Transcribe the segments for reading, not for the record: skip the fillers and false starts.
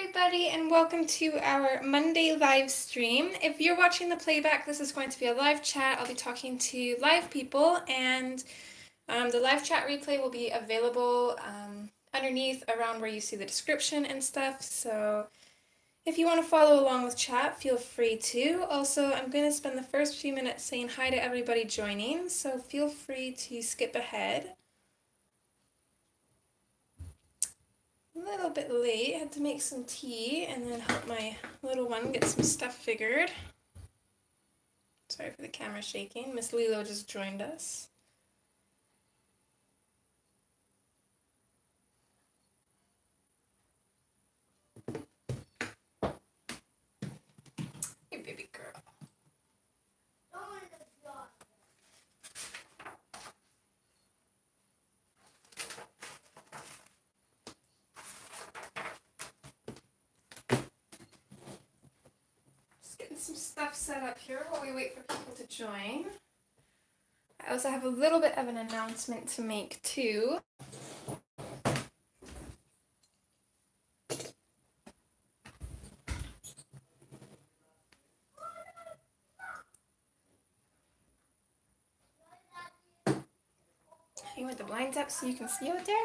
everybody, and welcome to our Monday live stream. If you're watching the playback, this is going to be a live chat. I'll be talking to live people, and the live chat replay will be available underneath around where you see the description and stuff. So if you want to follow along with chat, feel free to. Also, I'm going to spend the first few minutes saying hi to everybody joining, so feel free to skip ahead. A little bit late, had to make some tea and then help my little one get some stuff figured. Sorry for the camera shaking. Miss Lilo just joined us. Hey, baby girl. Some stuff set up here while we wait for people to join. I also have a little bit of an announcement to make too. You want the blinds up so you can see out there?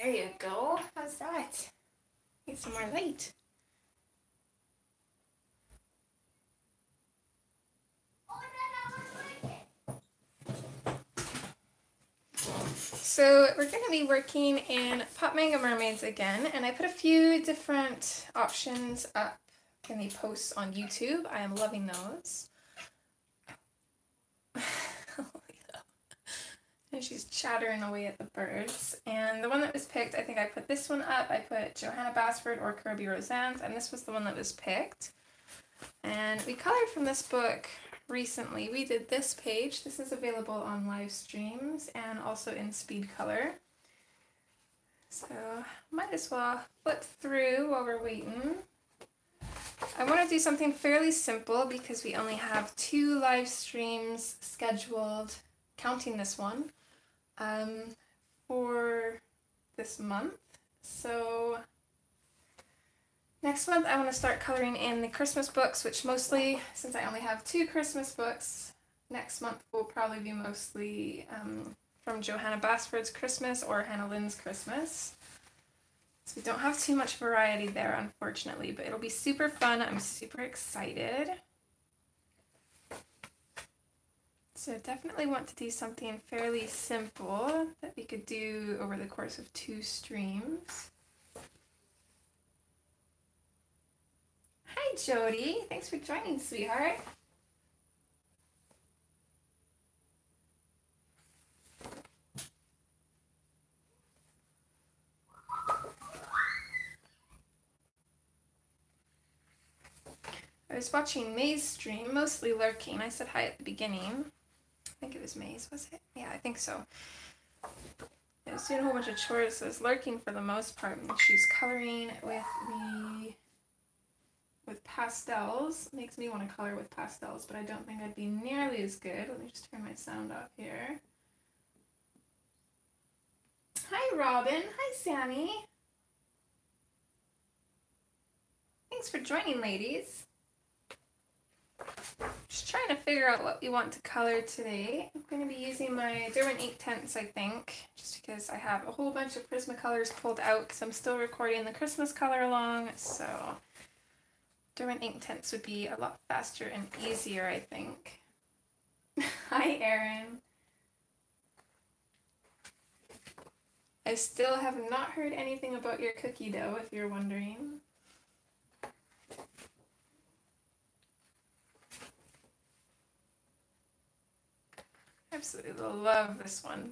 There you go. How's that? Need some more light. So we're going to be working in Pop Manga Mermaids again, and I put a few different options up in the posts on YouTube. I am loving those. And she's chattering away at the birds. And the one that was picked, I think I put this one up. I put Johanna Basford or Kirby Roseanne's, and this was the one that was picked. And we colored from this book recently. We did this page. This is available on live streams and also in speed color. So might as well flip through while we're waiting. I want to do something fairly simple because we only have 2 live streams scheduled, counting this one, for this month. So next month I want to start coloring in the Christmas books, which mostly, since I only have 2 Christmas books, next month will probably be mostly from Johanna Basford's Christmas or Hannah Lynn's Christmas. So we don't have too much variety there, unfortunately, but it'll be super fun. I'm super excited. So definitely want to do something fairly simple that we could do over the course of 2 streams. Hi, Jody. Thanks for joining, sweetheart. I was watching May's stream, mostly lurking. I said hi at the beginning. I think it was May's, was it? Yeah, I think so. I was doing a whole bunch of chores, so I was lurking for the most part. And she's coloring with pastels. It makes me want to color with pastels, but I don't think I'd be nearly as good. Let me just turn my sound off here. Hi, Robin. Hi, Sammy. Thanks for joining, ladies. Just trying to figure out what we want to color today. I'm going to be using my Derwent ink tints, I think, just because I have a whole bunch of Prismacolors pulled out because I'm still recording the Christmas color along, so Derwent ink tints would be a lot faster and easier, I think. Hi, Erin. I still have not heard anything about your cookie dough, if you're wondering. Absolutely love this one.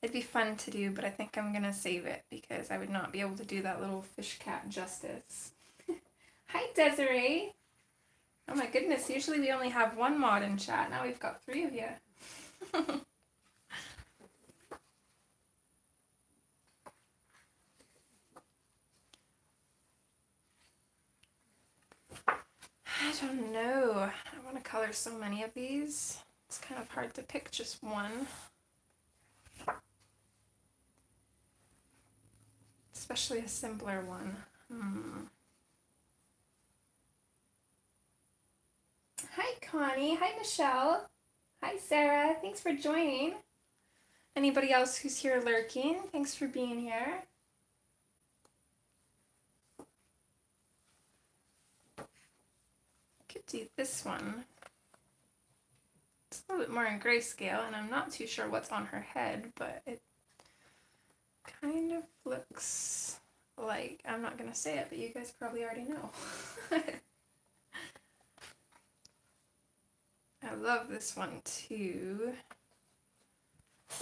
It'd be fun to do, but I think I'm gonna save it because I would not be able to do that little fish cat justice. Hi, Desiree. Oh my goodness, usually we only have 1 mod in chat. Now we've got 3 of you. I don't know. I want to color so many of these. It's kind of hard to pick just one. especially a simpler one. Hi Connie, hi Michelle, hi Sarah, thanks for joining. Anybody else who's here lurking, thanks for being here. Could do this one. It's a little bit more in grayscale, and I'm not too sure what's on her head, but it kind of looks like, I'm not gonna say it, but you guys probably already know. I love this one too.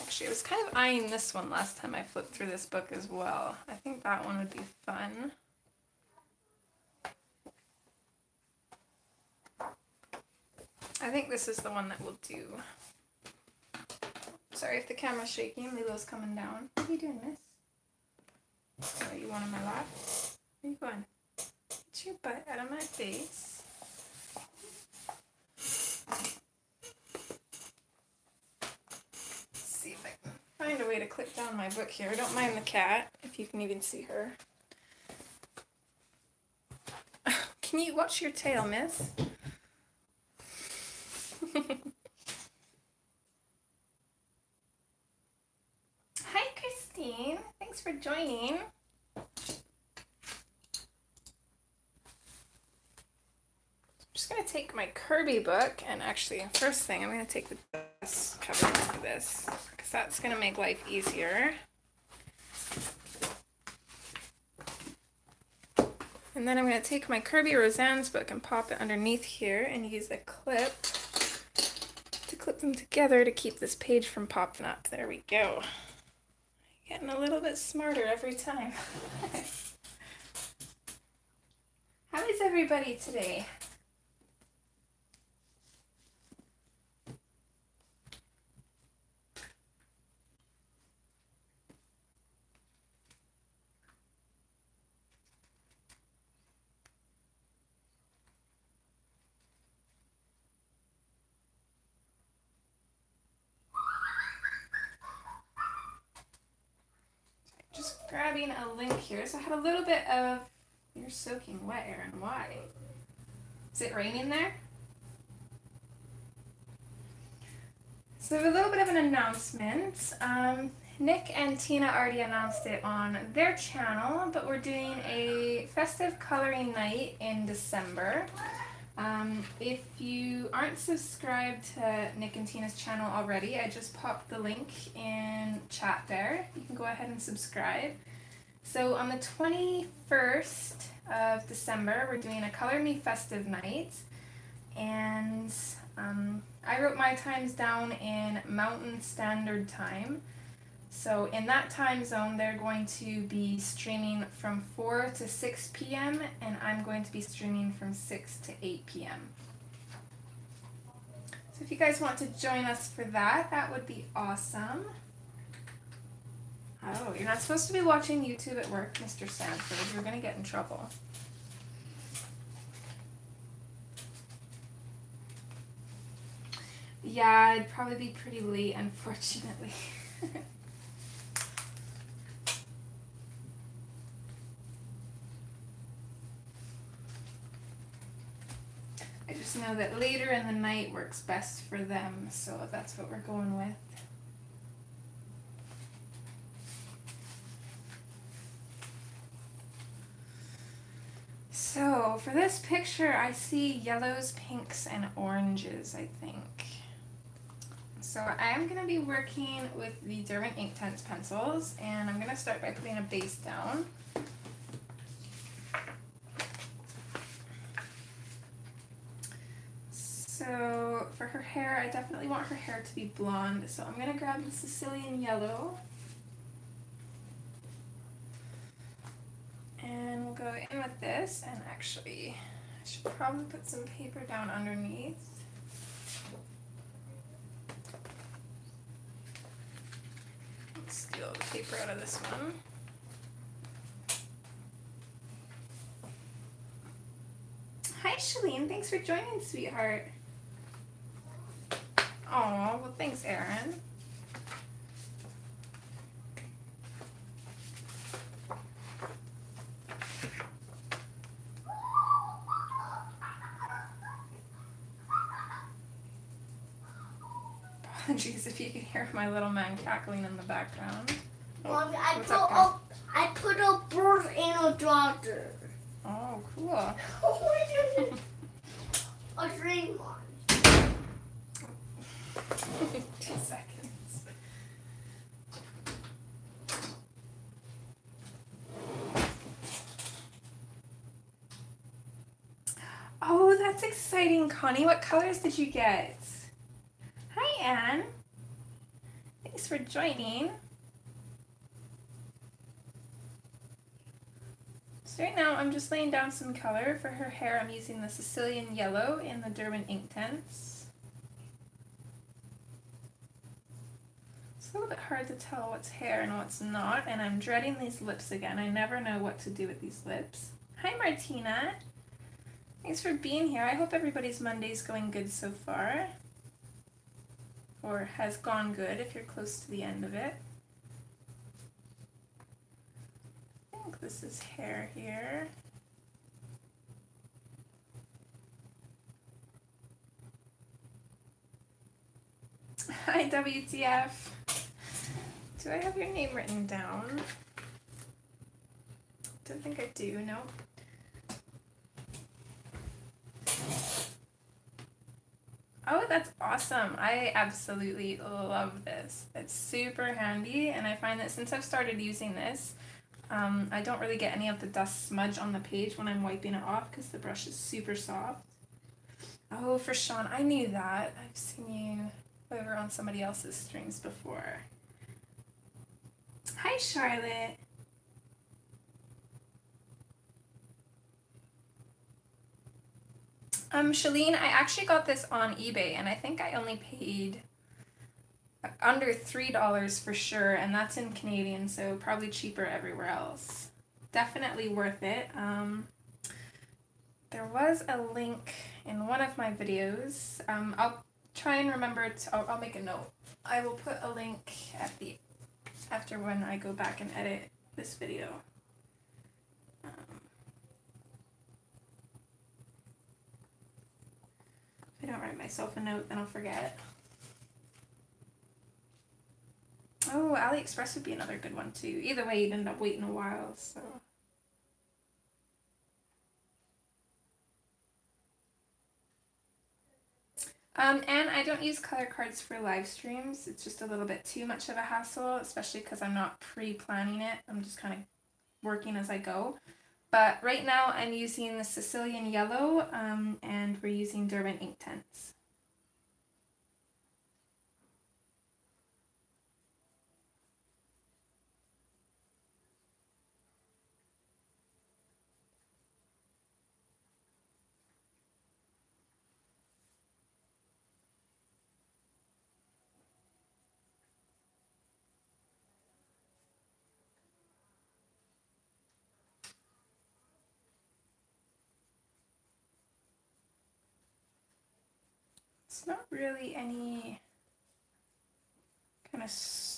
Actually, I was kind of eyeing this one last time I flipped through this book as well. I think that one would be fun. I think this is the one that we'll do. Sorry if the camera's shaking, Lilo's coming down. What are you doing, miss? Oh, you want in my lap? Where are you going? Get your butt out of my face. Find a way to clip down my book here. Don't mind the cat, if you can even see her. Can you watch your tail, miss? Hi, Christine. Thanks for joining. I'm just going to take my Kirby book, and actually, first thing, I'm going to take the dust cover off of this, because that's going to make life easier. And then I'm going to take my Kirby Roseanne's book and pop it underneath here and use a clip to clip them together to keep this page from popping up. There we go. Getting a little bit smarter every time. How is everybody today? Grabbing a link here. So I had a little bit of, you're soaking wet, Erin. Why? Is it raining there? So a little bit of an announcement. Nick and Tina already announced it on their channel, but we're doing a festive coloring night in December. If you aren't subscribed to Nick and Tina's channel already, I just popped the link in chat there. You can go ahead and subscribe. So on the 21st of December, we're doing a Color Me Festive Night. And I wrote my times down in Mountain Standard Time. So in that time zone, they're going to be streaming from 4 to 6 p.m. and I'm going to be streaming from 6 to 8 p.m. So if you guys want to join us for that, that would be awesome. Oh, you're not supposed to be watching YouTube at work, Mr. Sanford. You're going to get in trouble. Yeah, I'd probably be pretty late, unfortunately. I just know that later in the night works best for them, so that's what we're going with. So for this picture, I see yellows, pinks, and oranges, I think. So I am going to be working with the Derwent Inktense pencils, and I'm going to start by putting a base down. So for her hair, I definitely want her hair to be blonde, so I'm going to grab the Sicilian yellow. And we'll go in with this, and actually, I should probably put some paper down underneath. Let's steal the paper out of this one. Hi, Shalene. Thanks for joining, sweetheart. Oh, well, thanks, Erin. Apologies if you can hear my little man cackling in the background. Mommy, Oh, I put a bird and a daughter. oh, cool. A dream one. 2 seconds. Oh, that's exciting, Connie. What colors did you get? Hi, Anne. Thanks for joining. So right now I'm just laying down some color. For her hair, I'm using the Sicilian Yellow in the Durban Inktense. It's a little bit hard to tell what's hair and what's not, and I'm dreading these lips again. I never know what to do with these lips. Hi, Martina. Thanks for being here. I hope everybody's Monday's going good so far. Or has gone good if you're close to the end of it. I think this is hair here. Hi, WTF. Do I have your name written down? Don't think I do, no. Oh, that's awesome. I absolutely love this. It's super handy, and I find that since I've started using this, I don't really get any of the dust smudge on the page when I'm wiping it off because the brush is super soft. Oh, for Sean, I knew that. I've seen you over on somebody else's streams before. Hi, Charlotte. Shalene, I actually got this on eBay, and I think I only paid under $3 for sure, and that's in Canadian, so probably cheaper everywhere else. Definitely worth it. There was a link in one of my videos. I'll try and remember to, I'll make a note. I will put a link at the after when I go back and edit this video. If I don't write myself a note, then I'll forget. Oh, AliExpress would be another good one too. Either way, you'd end up waiting a while, so. And I don't use color cards for live streams. It's just a little bit too much of a hassle, especially because I'm not pre-planning it. I'm just kind of working as I go. But right now I'm using the Sicilian Yellow, and we're using Durban Inktense. It's not really any kind of,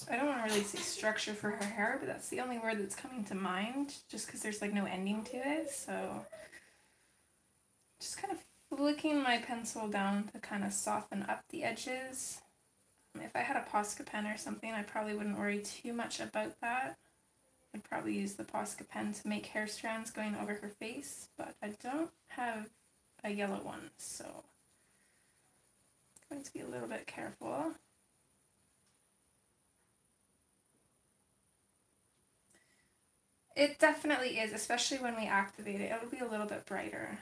I don't want to really say structure for her hair, but that's the only word that's coming to mind, just because there's like no ending to it, so just kind of flicking my pencil down to kind of soften up the edges. If I had a Posca pen or something, I probably wouldn't worry too much about that. I'd probably use the Posca pen to make hair strands going over her face, but I don't have a yellow one, so I'm going to be a little bit careful. It definitely is, especially when we activate it. It'll be a little bit brighter.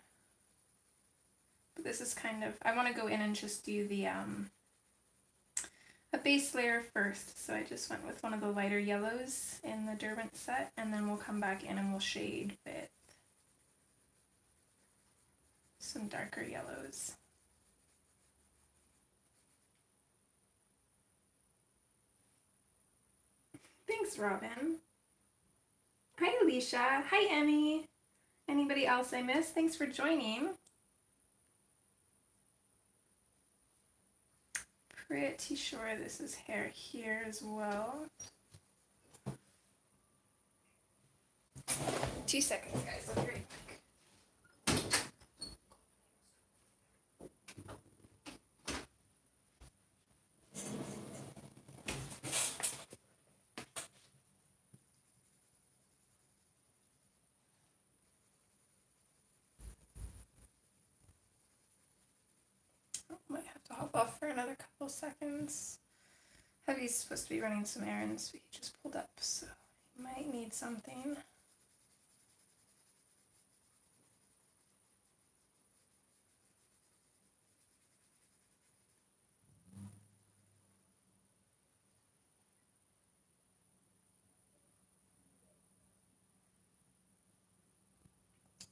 But this is kind of, I want to go in and just do the a base layer first. So I just went with one of the lighter yellows in the Durban set, and then we'll come back in and we'll shade with some darker yellows. Thanks, Robin. Hi, Alicia. Hi, Emmy. Anybody else I missed? Thanks for joining. Pretty sure this is hair here as well. 2 seconds, guys. I'll be right back. off for another couple seconds. Heavy's supposed to be running some errands, but he just pulled up, so he might need something.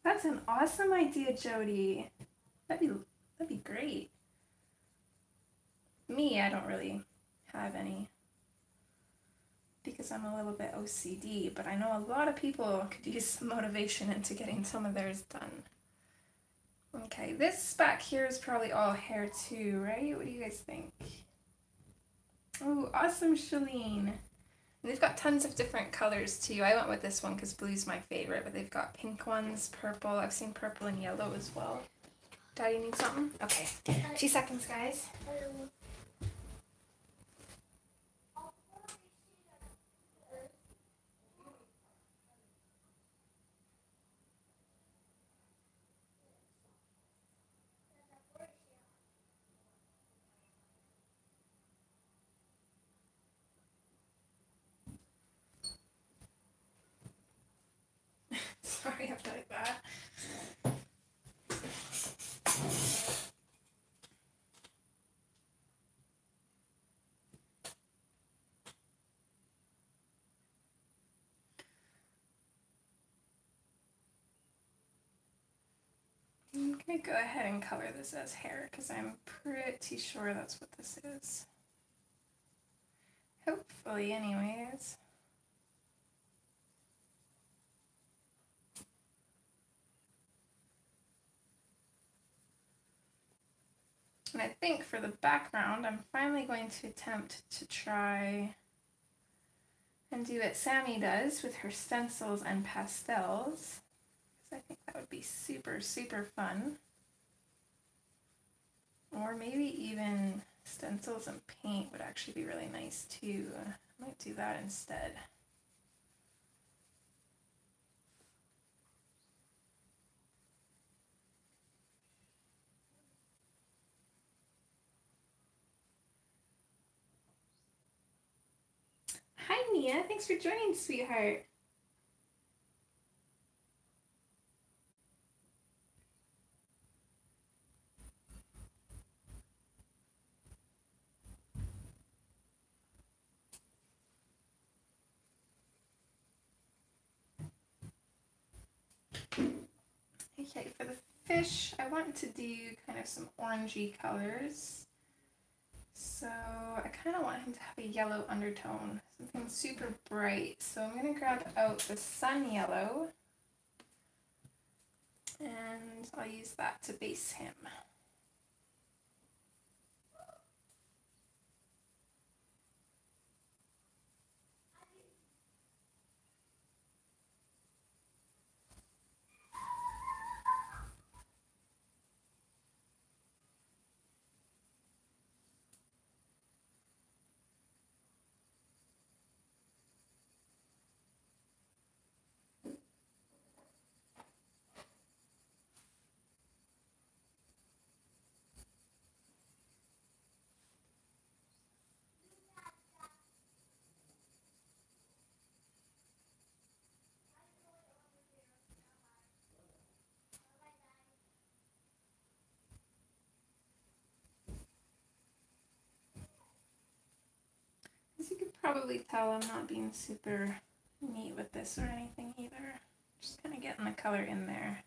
That's an awesome idea, Jody. That'd be great. Me, I don't really have any because I'm a little bit OCD, but I know a lot of people could use some motivation into getting some of theirs done. Okay, this back here is probably all hair too, right? What do you guys think? Oh, awesome, Shalene. And they've got tons of different colors too. I went with this one because blue's my favorite, but they've got pink ones, purple. I've seen purple and yellow as well. Daddy need something? Okay. 2 seconds, guys. Sorry about that. I'm going to go ahead and color this as hair because I'm pretty sure that's what this is. Hopefully, anyways. And I think for the background, I'm finally going to attempt to try and do what Sammy does with her stencils and pastels. I think that would be super, super fun. Or maybe even stencils and paint would actually be really nice too. I might do that instead. Hi Nia, thanks for joining, sweetheart. Okay, for the fish, I want to do kind of some orangey colors. So I kind of want him to have a yellow undertone, something super bright. So I'm going to grab out the sun yellow and I'll use that to base him. As you could probably tell, I'm not being super neat with this or anything either. Just kind of getting the color in there.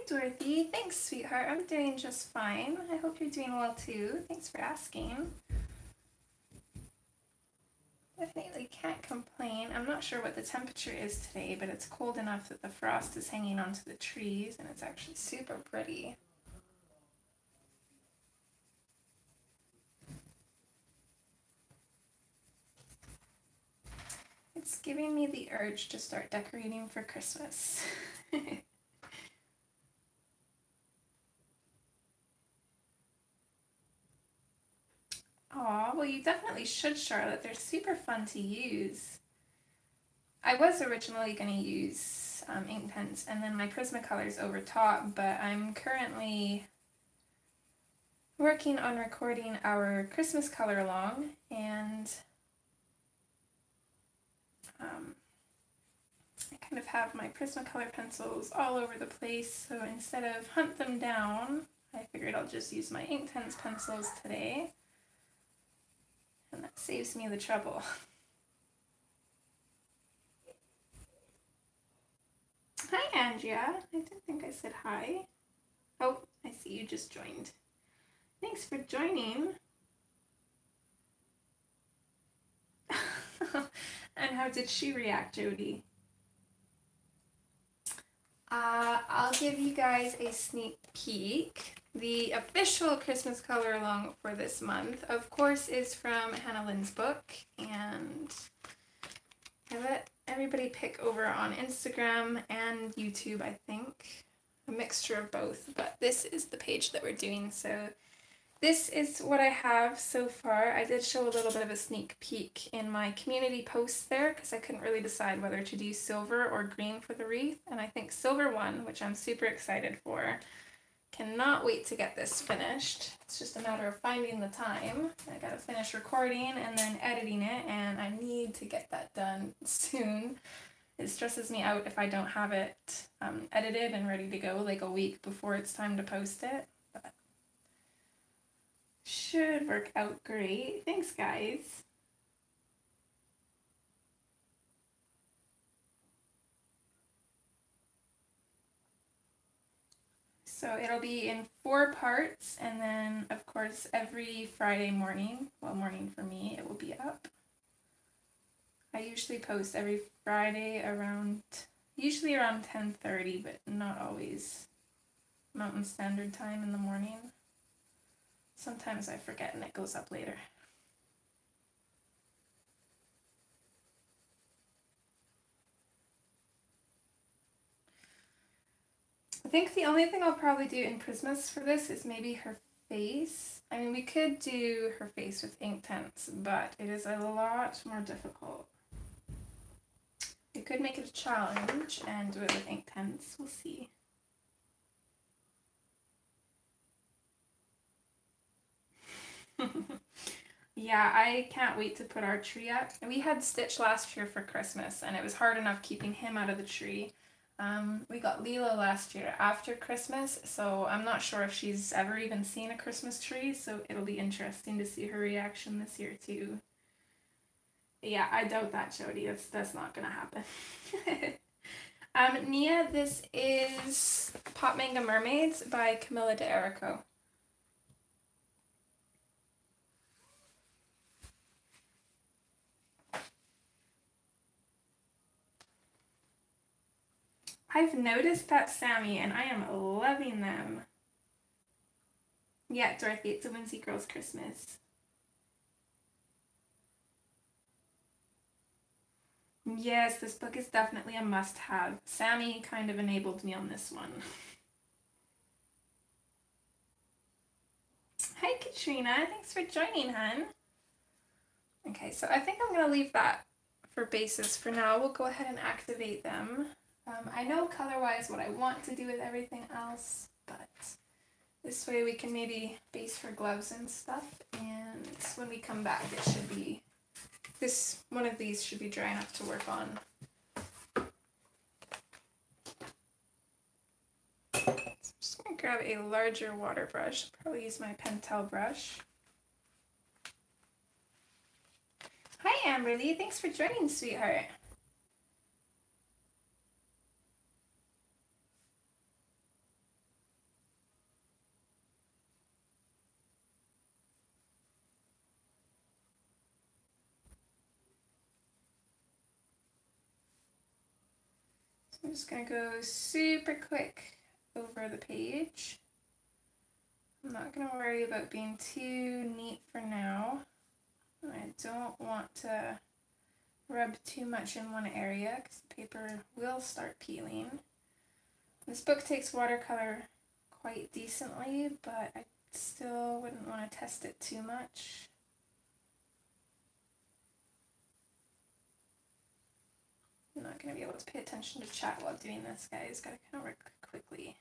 Dorothy, thanks sweetheart. I'm doing just fine. I hope you're doing well too. Thanks for asking. Definitely can't complain. I'm not sure what the temperature is today, but it's cold enough that the frost is hanging onto the trees, and it's actually super pretty. It's giving me the urge to start decorating for Christmas. Aw, well you definitely should, Charlotte. They're super fun to use. I was originally going to use ink pens and then my Prismacolors over top, but I'm currently working on recording our Christmas color along, and I kind of have my Prismacolor pencils all over the place, so instead of hunt them down, I figured I'll just use my Inktense pencils today, and that saves me the trouble. Hi, Andrea. I didn't think I said hi. Oh, I see you just joined. Thanks for joining. And how did she react, Jody? I'll give you guys a sneak peek. The official Christmas color along for this month, of course, is from Hannah Lynn's book, and I let everybody pick over on Instagram and YouTube, I think. A mixture of both, but this is the page that we're doing, so this is what I have so far. I did show a little bit of a sneak peek in my community posts there because I couldn't really decide whether to do silver or green for the wreath, and I think silver won, which I'm super excited for. Cannot wait to get this finished. It's just a matter of finding the time. I gotta finish recording and then editing it, and I need to get that done soon. It stresses me out if I don't have it edited and ready to go like a week before it's time to post it. But should work out great. Thanks, guys. So it'll be in 4 parts, and then of course every Friday morning, well, morning for me, it will be up. I usually post every Friday usually around 10:30, but not always Mountain Standard Time in the morning. Sometimes I forget and it goes up later. I think the only thing I'll probably do in Prismas for this is maybe her face. I mean, we could do her face with Inktense, but it is a lot more difficult. We could make it a challenge and do it with Inktense. We'll see. Yeah, I can't wait to put our tree up. We had Stitch last year for Christmas, and it was hard enough keeping him out of the tree. We got Lila last year after Christmas, so I'm not sure if she's ever even seen a Christmas tree, so it'll be interesting to see her reaction this year too. Yeah, I doubt that, Jody. That's not gonna happen. Nia, this is Pop Manga Mermaids by Camilla D'Ericco. I've noticed that, Sammy, and I am loving them. Yeah, Dorothy, it's a Whimsy Girls Christmas. Yes, this book is definitely a must-have. Sammy kind of enabled me on this one. Hi, Katrina. Thanks for joining, hun. Okay, so I think I'm going to leave that for bases for now. We'll go ahead and activate them. I know color-wise what I want to do with everything else, but this way we can maybe base for gloves and stuff, and when we come back it should be, one of these should be dry enough to work on. So I'm just going to grab a larger water brush, probably use my Pentel brush. Hi Amberly, thanks for joining, sweetheart. So I'm just going to go super quick over the page. I'm not going to worry about being too neat for now. I don't want to rub too much in one area because the paper will start peeling. This book takes watercolor quite decently, but I still wouldn't want to test it too much. I'm not going to be able to pay attention to chat while doing this, guys. Got to kind of work quickly.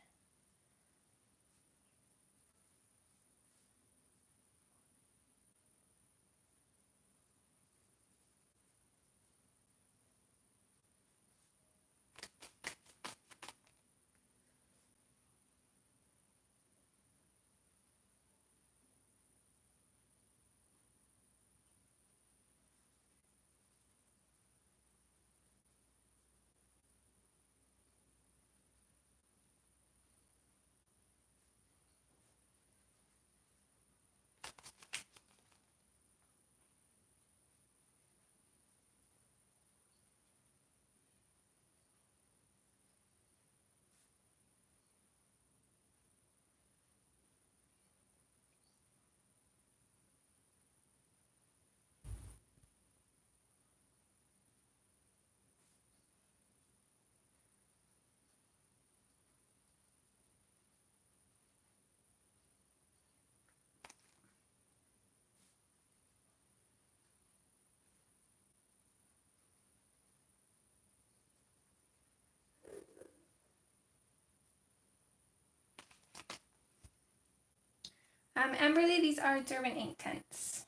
Amberly, these are Derwent ink tints.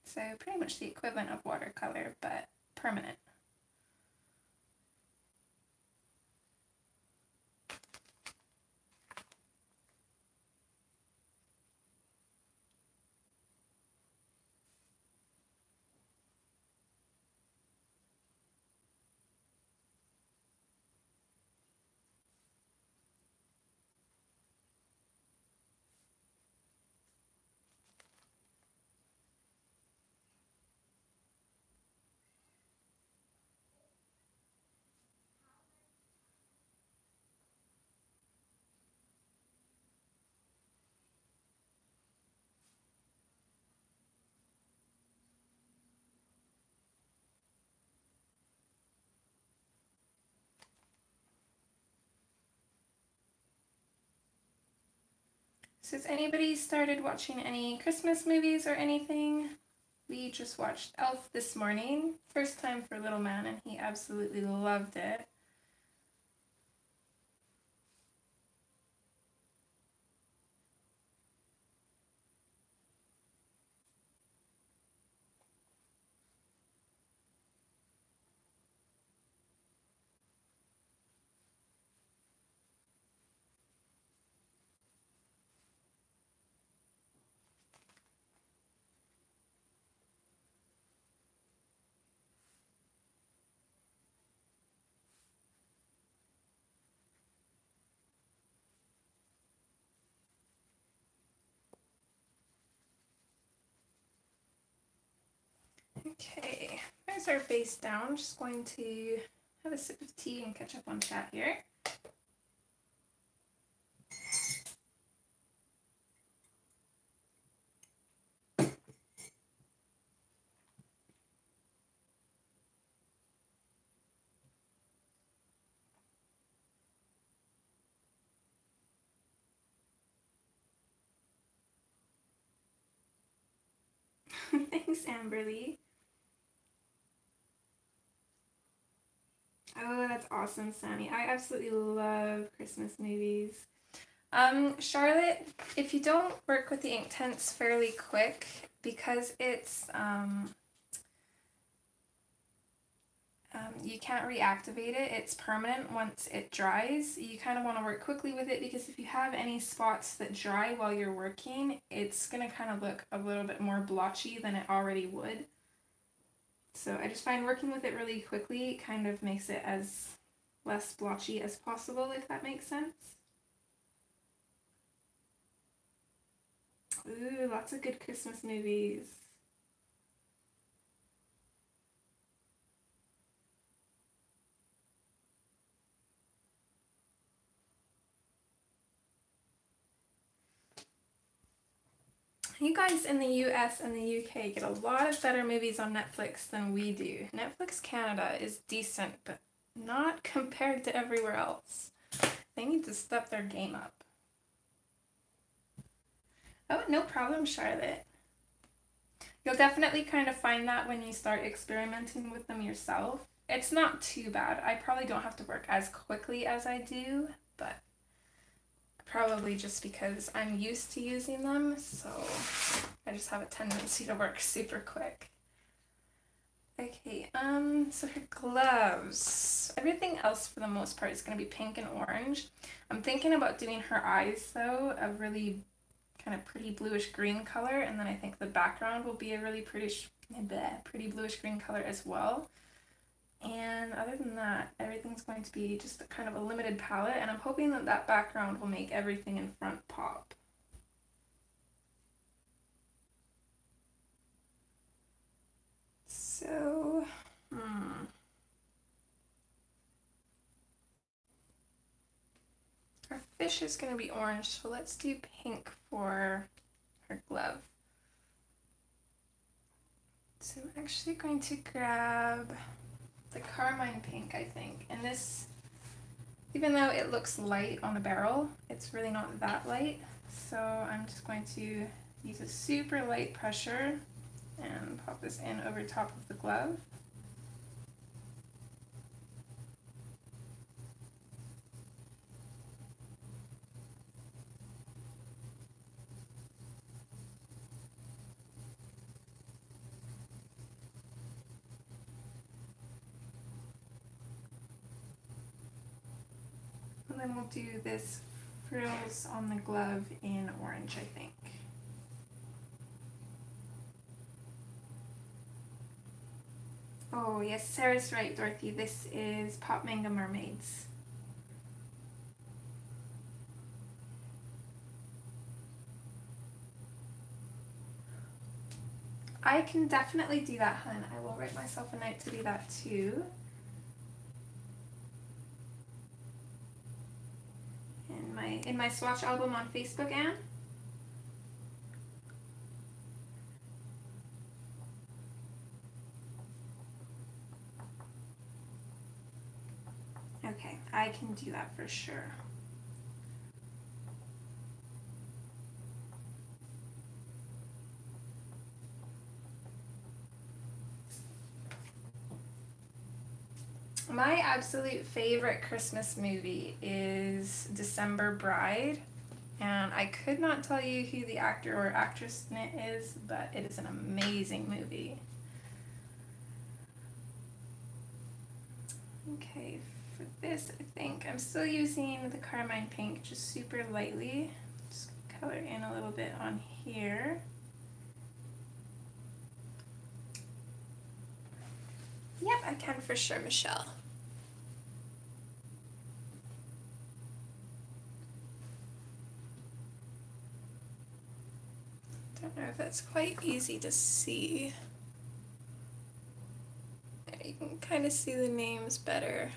So pretty much the equivalent of watercolor, but permanent. So has anybody started watching any Christmas movies or anything? We just watched Elf this morning. First time for little man, and he absolutely loved it. Okay, there's our base down. Just going to have a sip of tea and catch up on chat here. Thanks, Amberly. Oh, that's awesome, Sammy. I absolutely love Christmas movies. Charlotte, if you don't work with the ink tints fairly quick, because it's, you can't reactivate it, it's permanent once it dries. You kind of want to work quickly with it, because if you have any spots that dry while you're working, it's going to kind of look a little bit more blotchy than it already would. So I just find working with it really quickly kind of makes it as less blotchy as possible, if that makes sense. Ooh, lots of good Christmas movies. You guys in the US and the UK get a lot of better movies on Netflix than we do. Netflix Canada is decent, but not compared to everywhere else. They need to step their game up. Oh, no problem, Charlotte. You'll definitely kind of find that when you start experimenting with them yourself. It's not too bad. I probably don't have to work as quickly as I do, but probably just because I'm used to using them, so I just have a tendency to work super quick. Okay, so her gloves. Everything else for the most part is going to be pink and orange. I'm thinking about doing her eyes though, a really kind of pretty bluish green color, and then I think the background will be a really pretty bluish green color as well. And other than that, everything's going to be just a kind of a limited palette, and I'm hoping that that background will make everything in front pop. So, our fish is going to be orange, so let's do pink for her glove. So I'm actually going to grab the carmine pink, I think. And this, even though it looks light on the barrel, it's really not that light. So I'm just going to use a super light pressure and pop this in over top of the glove. And then we'll do this frills on the glove in orange, I think. Oh yes, Sarah's right, Dorothy. This is Pop Manga Mermaids. I can definitely do that, hun. I will write myself a note to do that too. In my swatch album on Facebook, Anne. Okay, I can do that for sure. My absolute favorite Christmas movie is December Bride, and I could not tell you who the actor or actress in it is, but it is an amazing movie. Okay, for this I think I'm still using the carmine pink just super lightly. Just color in a little bit on here. Yep, I can for sure, Michelle. Don't know if that's quite easy to see. There, you can kind of see the names better.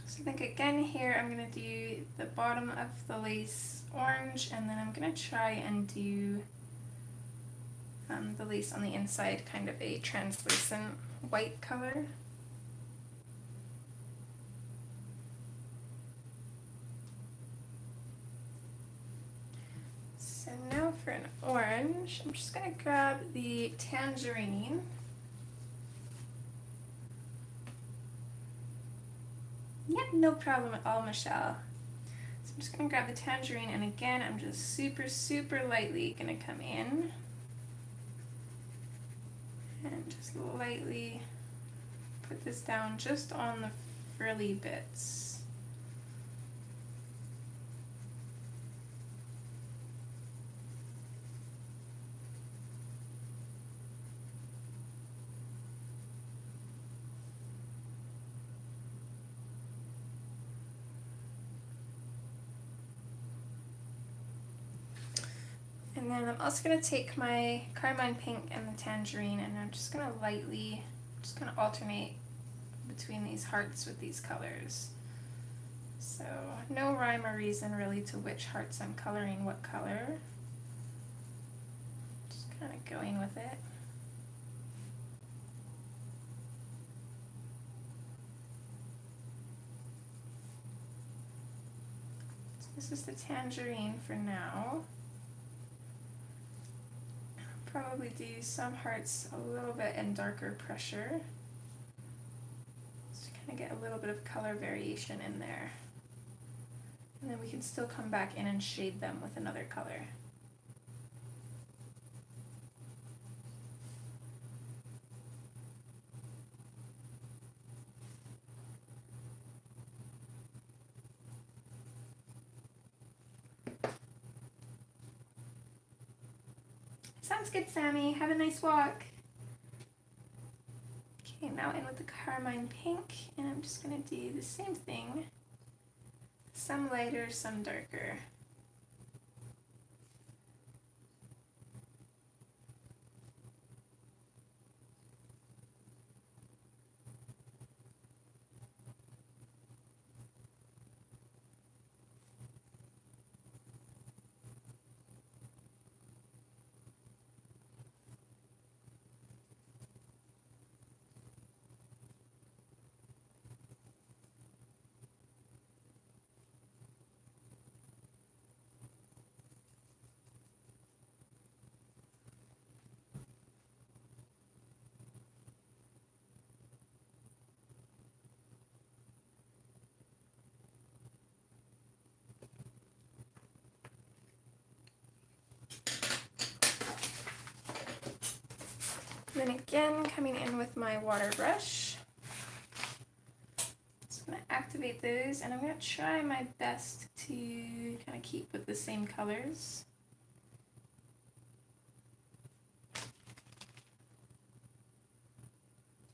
So I think again here I'm going to do the bottom of the lace orange, and then I'm going to try and do the lace on the inside kind of a translucent white color. So now for an orange, I'm just going to grab the tangerine. Yep, no problem at all, Michelle. So I'm just going to grab the tangerine, and again, I'm just super lightly going to come in and just lightly put this down just on the frilly bits. And then I'm also going to take my carmine pink and the tangerine, and I'm just going to lightly, just going to alternate between these hearts with these colors. So no rhyme or reason really to which hearts I'm coloring what color. Just kind of going with it. So this is the tangerine for now. I'll probably do some hearts a little bit in darker pressure. Just to kind of get a little bit of color variation in there. And then we can still come back in and shade them with another color. Sounds good, Sammy. Have a nice walk. Okay, now in with the carmine pink, and I'm just going to do the same thing. Some lighter, some darker. And then again, coming in with my water brush. Just going to activate those, and I'm going to try my best to kind of keep with the same colors.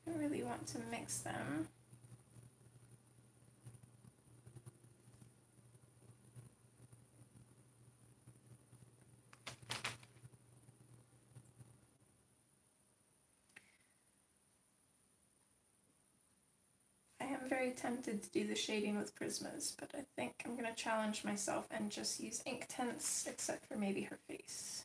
I really want to mix them. I am very tempted to do the shading with Prismas, but I think I'm going to challenge myself and just use ink tints, except for maybe her face.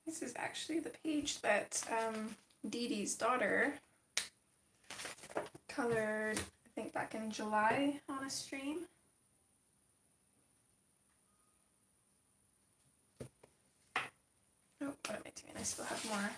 This is actually the page that Dee Dee's daughter colored, I think back in July on a stream. Oh, what am I doing? I still have more.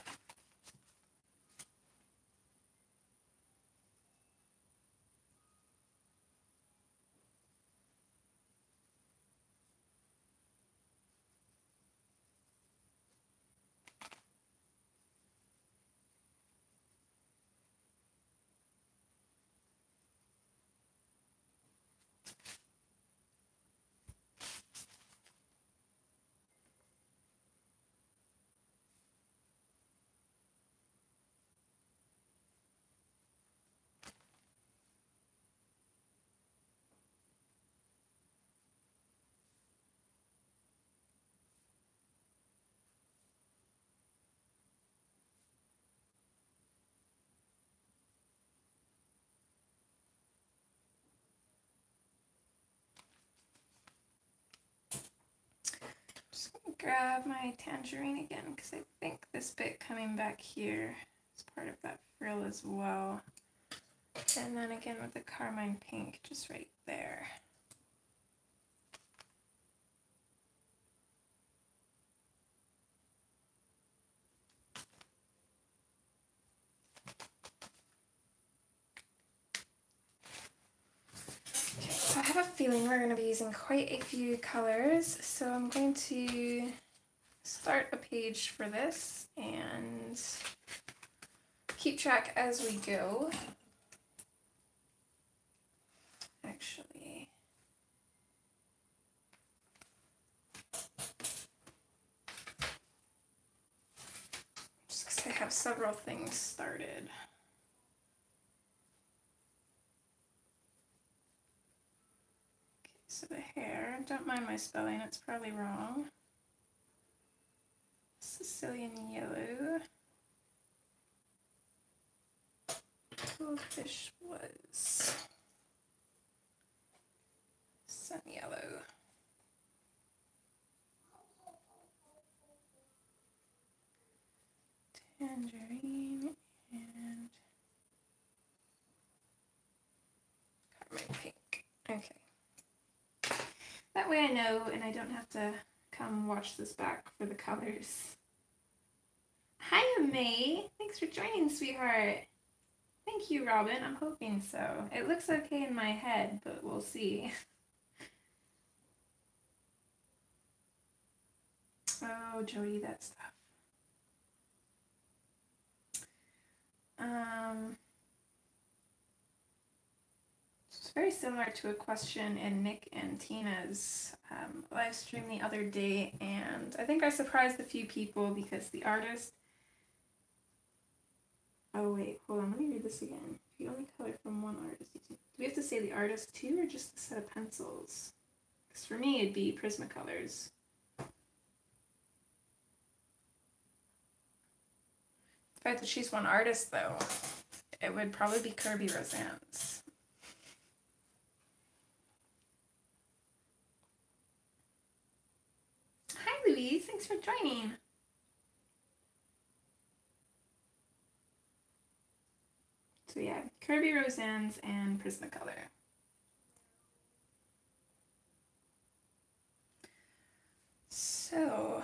Just gonna grab my tangerine again, because I think this bit coming back here is part of that frill as well. And then again with the carmine pink, just right there. feeling we're going to be using quite a few colors, so I'm going to start a page for this and keep track as we go. Actually, just because I have several things started. So the hair, don't mind my spelling, it's probably wrong. Sicilian yellow. Goldfish was sun yellow. Tangerine and carmine pink. Okay. That way I know and I don't have to come watch this back for the colors. Hiya, May. Thanks for joining, sweetheart. Thank you, Robin. I'm hoping so. It looks okay in my head, but we'll see. Oh, Jody, that stuff. It's very similar to a question in Nick and Tina's live stream the other day, and I think I surprised a few people because the artist... Oh wait, hold on, let me read this again. If you only color from one artist, do we have to say the artist too, or just the set of pencils? Because for me, it'd be Prismacolors. If I had to choose one artist, though, it would probably be Kirby Rosanne's. Hi, Louise. Thanks for joining. So yeah, Kirby Rosanne's and Prismacolor. So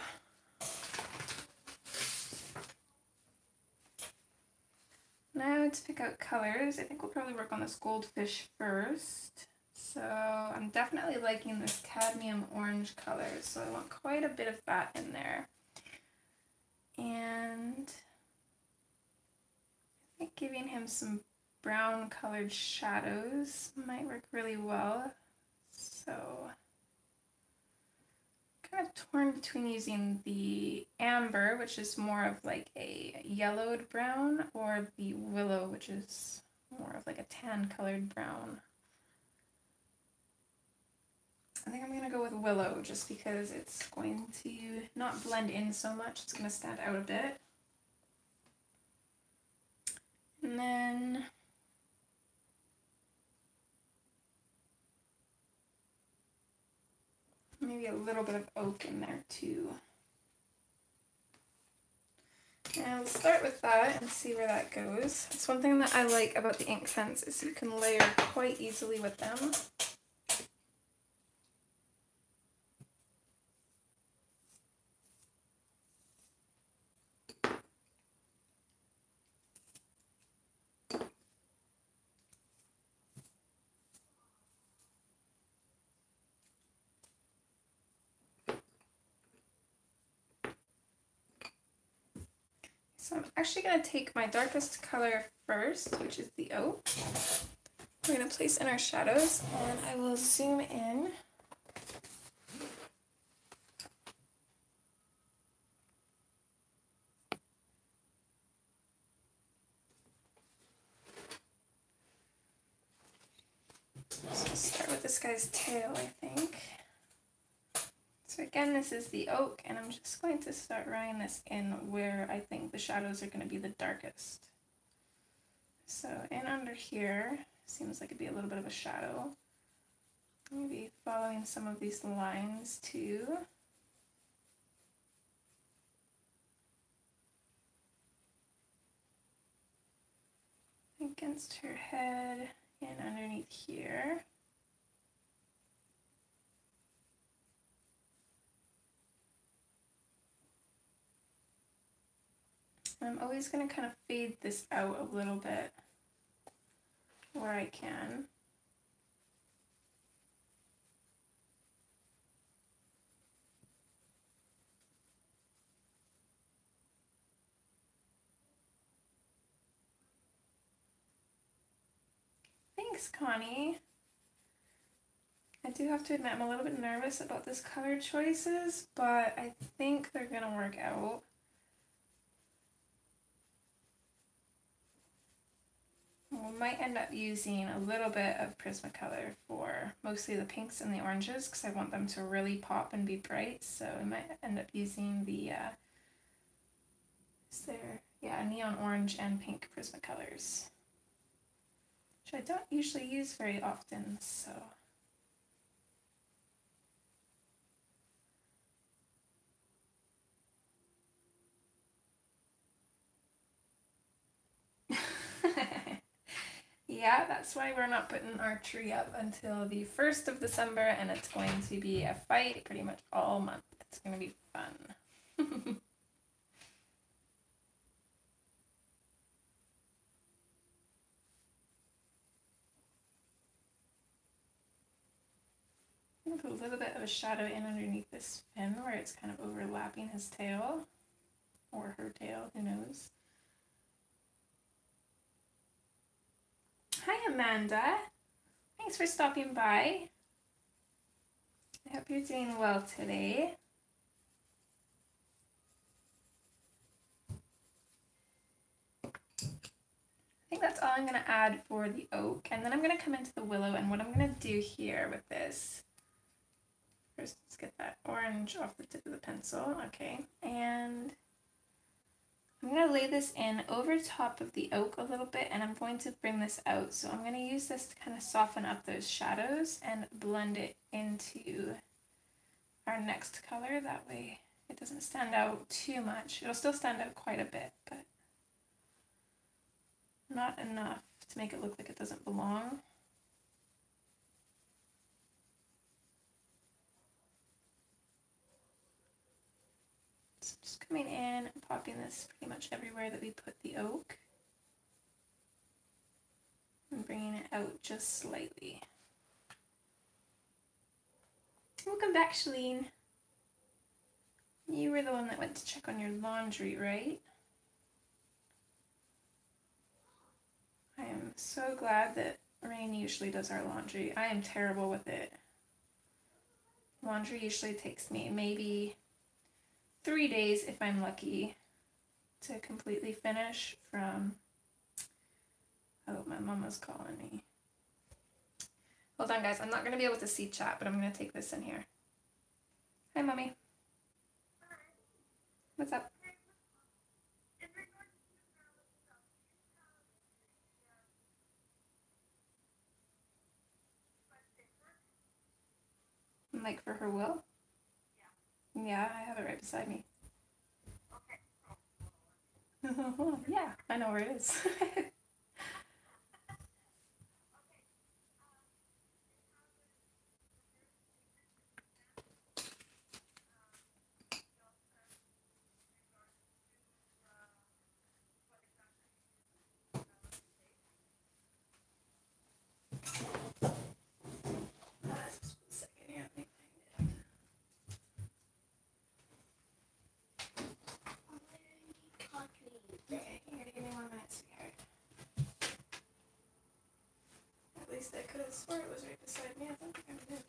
now to pick out colors, I think we'll probably work on this goldfish first. So I'm definitely liking this cadmium orange color, so I want quite a bit of that in there. And I think giving him some brown colored shadows might work really well. So kind of torn between using the amber, which is more of like a yellowed brown, or the willow, which is more of like a tan colored brown. I think I'm going to go with willow just because it's going to not blend in so much. It's going to stand out a bit. And then maybe a little bit of oak in there too. And we'll start with that and see where that goes. It's one thing that I like about the ink pens is you can layer quite easily with them. So I'm actually going to take my darkest color first, which is the oak. We're going to place in our shadows, and I will zoom in. So start with this guy's tail, I think. So again, this is the oak, and I'm just going to start writing this in where I think the shadows are going to be the darkest. So in under here, seems like it'd be a little bit of a shadow. Maybe following some of these lines too. Against her head and underneath here. I'm always going to kind of fade this out a little bit where I can. Thanks, Connie. I do have to admit I'm a little bit nervous about this color choices, but I think they're gonna work out. We might end up using a little bit of Prismacolor for mostly the pinks and the oranges because I want them to really pop and be bright. So we might end up using the neon orange and pink Prismacolors, which I don't usually use very often. So yeah, that's why we're not putting our tree up until the 1st of December, and it's going to be a fight pretty much all month. It's going to be fun. I'm going to put a little bit of a shadow in underneath this fin where it's kind of overlapping his tail, or her tail, who knows. Hi Amanda, thanks for stopping by. I hope you're doing well today. I think that's all I'm going to add for the oak, and then I'm going to come into the willow, and what I'm going to do here with this, first let's get that orange off the tip of the pencil, okay, and I'm going to lay this in over top of the oak a little bit, and I'm going to bring this out, so I'm going to use this to kind of soften up those shadows and blend it into our next color, that way it doesn't stand out too much. It'll still stand out quite a bit, but not enough to make it look like it doesn't belong. So just coming in and popping this pretty much everywhere that we put the oak. And bringing it out just slightly. Welcome back, Shalene. You were the one that went to check on your laundry, right? I am so glad that Rain usually does our laundry. I am terrible with it. Laundry usually takes me maybe 3 days if I'm lucky to completely finish from... Oh, my mama's calling me. Hold on, guys. I'm not going to be able to see chat, but I'm going to take this in here. Hi, Mommy. What's up? Like for her will? Yeah, I have it right beside me. Yeah, I know where it is. At least I could have sworn it was right beside me. I don't think I moved it.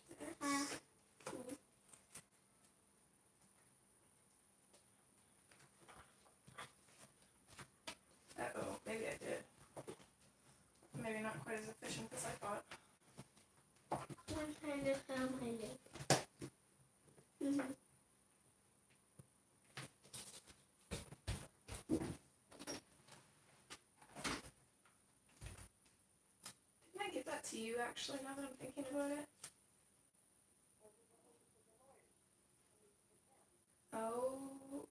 Uh-oh, maybe I did. Maybe not quite as efficient as I thought. I'm trying to find my name. Didn't I give that to you, actually, now that I'm thinking about it? Oh,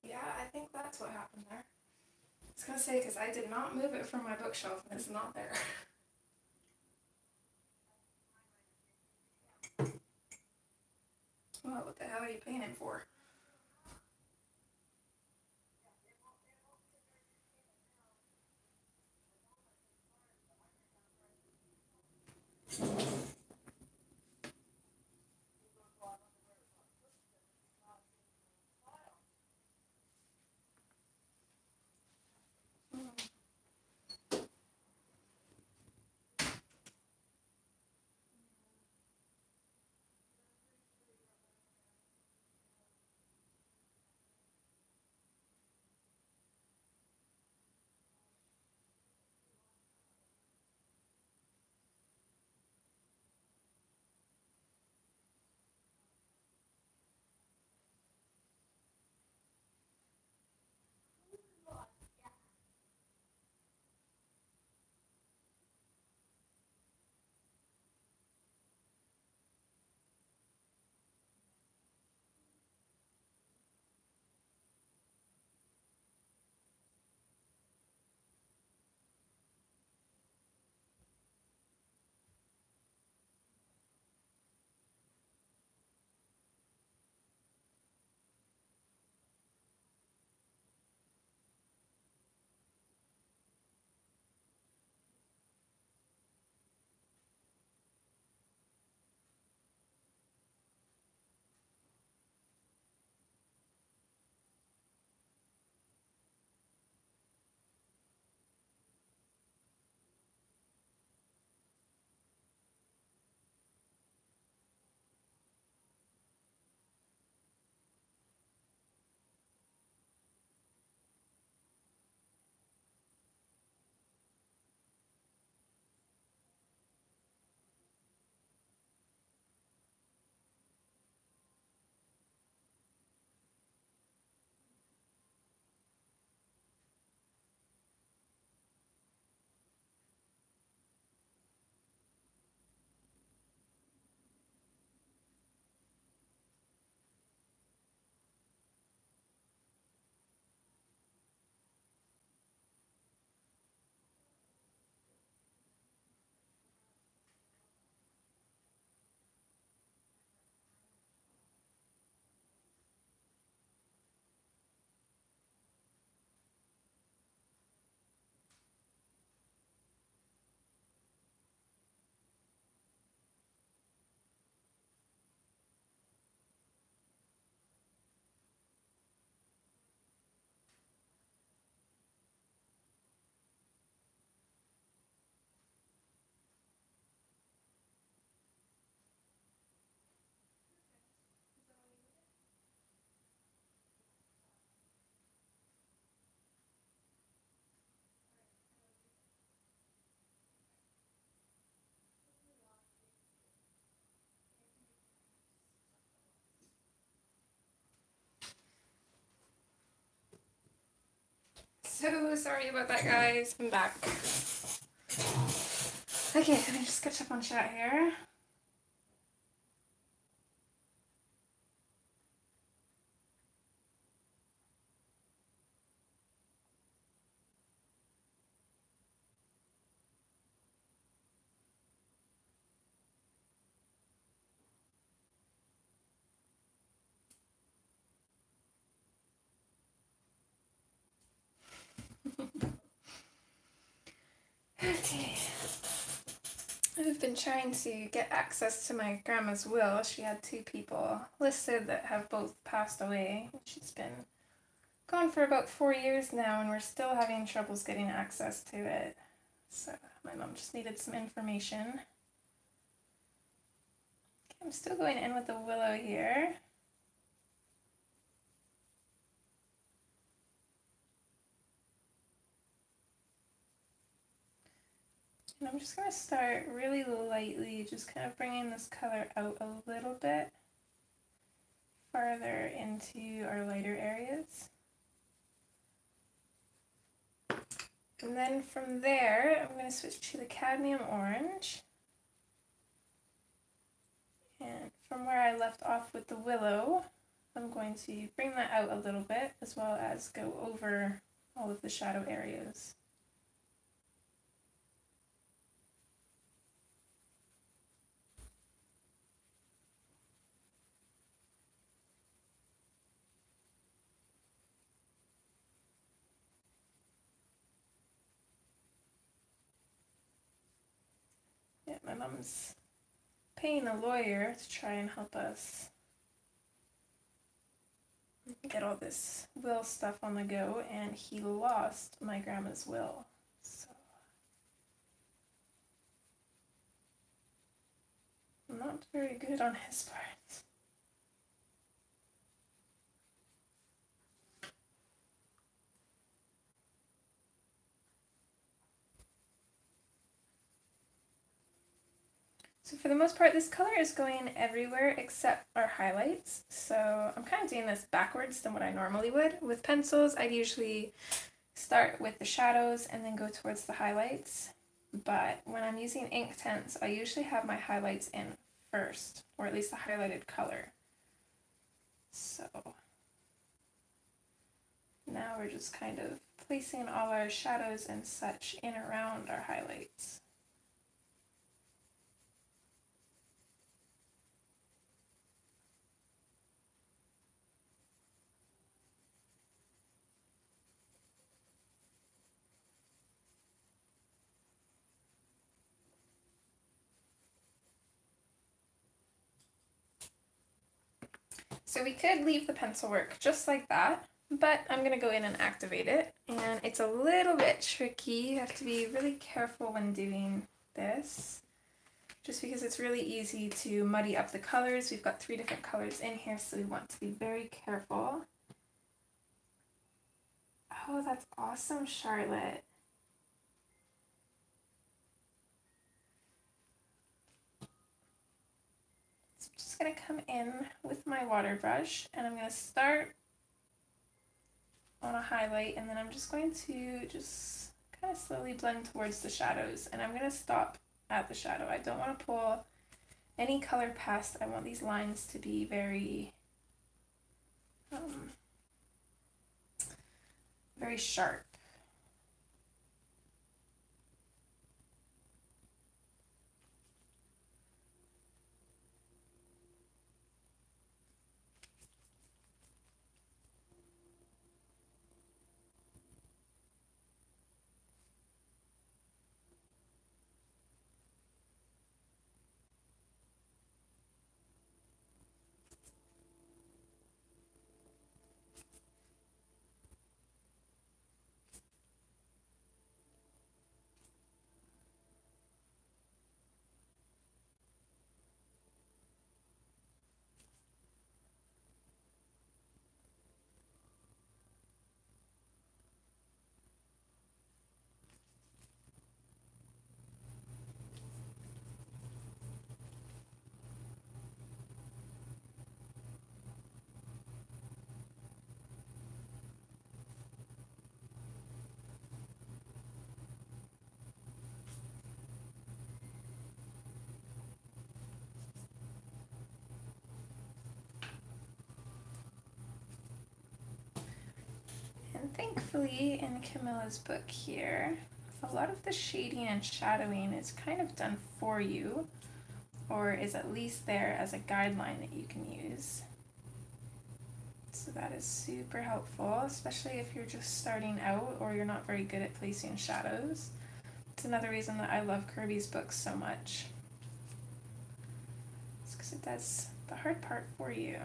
yeah, I think that's what happened there. I was going to say, because I did not move it from my bookshelf, and it's not there. Well, what the hell are you paying him for? So sorry about that, guys. I'm back. Okay, let me just catch up on chat here. Okay. I've been trying to get access to my grandma's will. She had 2 people listed that have both passed away. She's been gone for about 4 years now, and we're still having troubles getting access to it. So my mom just needed some information. Okay, I'm still going in with the willow here. And I'm just going to start really lightly, just kind of bringing this color out a little bit farther into our lighter areas. And then from there, I'm going to switch to the cadmium orange. And from where I left off with the willow, I'm going to bring that out a little bit, as well as go over all of the shadow areas. Yeah, my mom's paying a lawyer to try and help us get all this will stuff on the go, and he lost my grandma's will. So not very good on his part. So for the most part, this color is going everywhere except our highlights. So I'm kind of doing this backwards than what I normally would. With pencils, I'd usually start with the shadows and then go towards the highlights. But when I'm using ink tints, I usually have my highlights in first, or at least the highlighted color. So now we're just kind of placing all our shadows and such in around our highlights. So we could leave the pencil work just like that, but I'm going to go in and activate it, and it's a little bit tricky. You have to be really careful when doing this, just because it's really easy to muddy up the colors. We've got 3 different colors in here, so we want to be very careful. Oh, that's awesome, Charlotte. So I'm just going to come in with my water brush, and I'm going to start on a highlight, and then I'm just going to just kind of slowly blend towards the shadows, and I'm going to stop at the shadow. I don't want to pull any color past. I want these lines to be very very sharp. And thankfully in Camilla's book here, a lot of the shading and shadowing is kind of done for you, or is at least there as a guideline that you can use. So that is super helpful, especially if you're just starting out or you're not very good at placing shadows. It's another reason that I love Kirby's books so much. It's because it does the hard part for you.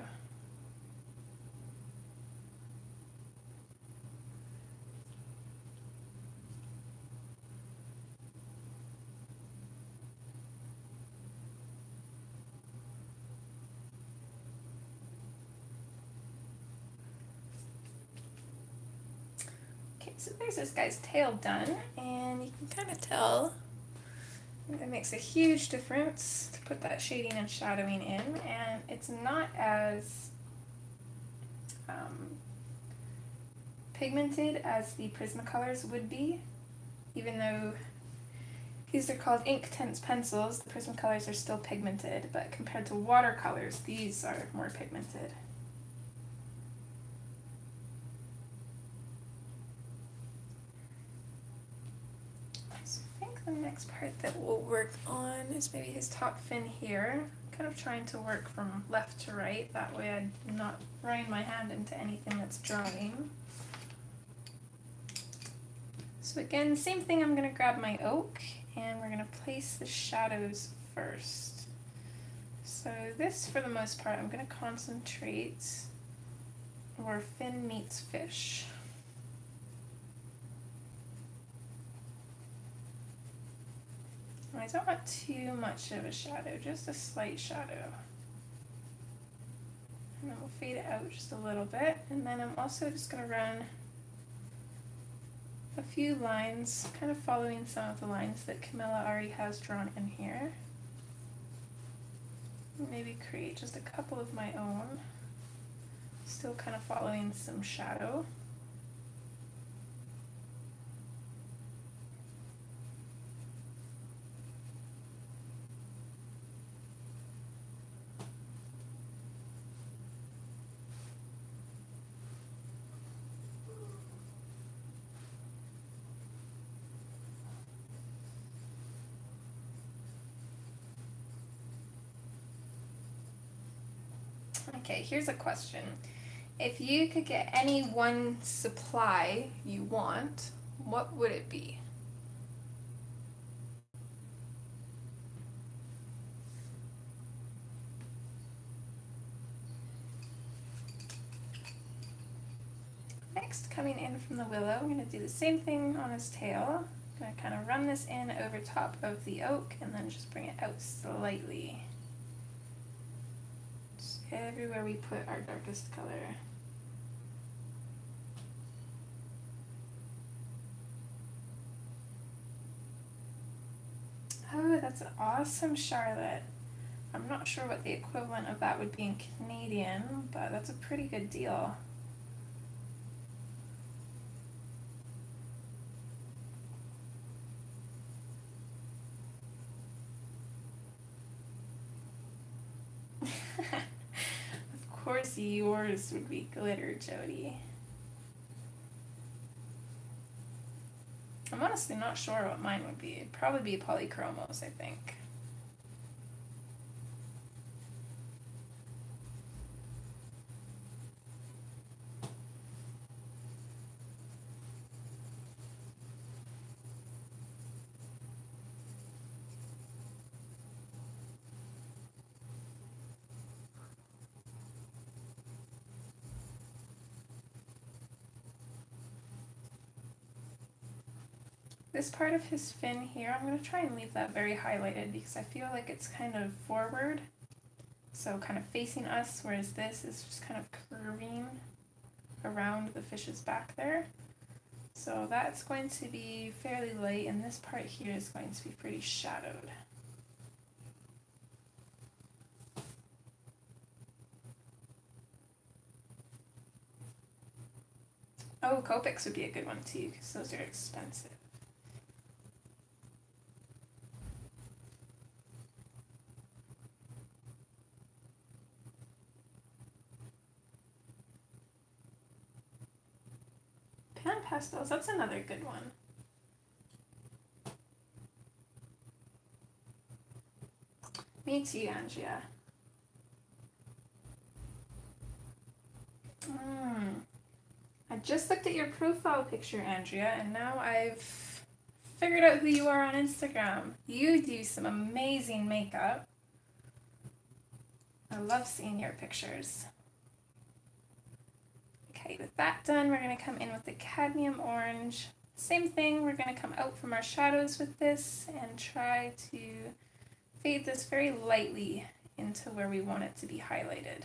So there's this guy's tail done, and you can kind of tell it makes a huge difference to put that shading and shadowing in, and it's not as pigmented as the Prismacolors would be, even though these are called ink tense pencils. The Prismacolors are still pigmented, but compared to watercolors, these are more pigmented. The next part that we'll work on is maybe his top fin here. I'm kind of trying to work from left to right, that way I'm not running my hand into anything that's drying. So again, same thing, I'm going to grab my oak and we're going to place the shadows first. So this, for the most part, I'm going to concentrate where fin meets fish. I don't want too much of a shadow, just a slight shadow. And then we'll fade it out just a little bit. And then I'm also just going to run a few lines, kind of following some of the lines that Camilla already has drawn in here. Maybe create just a couple of my own, still kind of following some shadow. Okay, here's a question. If you could get any one supply you want, what would it be? Next, coming in from the willow, I'm going to do the same thing on his tail. I'm going to kind of run this in over top of the oak and then just bring it out slightly. Everywhere we put our darkest color. Oh, that's awesome, Charlotte. I'm not sure what the equivalent of that would be in Canadian, but that's a pretty good deal. Of course yours would be glitter, Jody. I'm honestly not sure what mine would be. It'd probably be polychromos, I think. This part of his fin here, I'm going to try and leave that very highlighted because I feel like it's kind of forward, so kind of facing us, whereas this is just kind of curving around the fish's back there. So that's going to be fairly light, and this part here is going to be pretty shadowed. Oh, Copics would be a good one too, because those are expensive. pastels. That's another good one. Me too, Andrea. I just looked at your profile picture, Andrea, and now I've figured out who you are on Instagram. You do some amazing makeup. I love seeing your pictures. Okay, with that done, we're going to come in with the cadmium orange. Same thing, we're going to come out from our shadows with this and try to fade this very lightly into where we want it to be highlighted.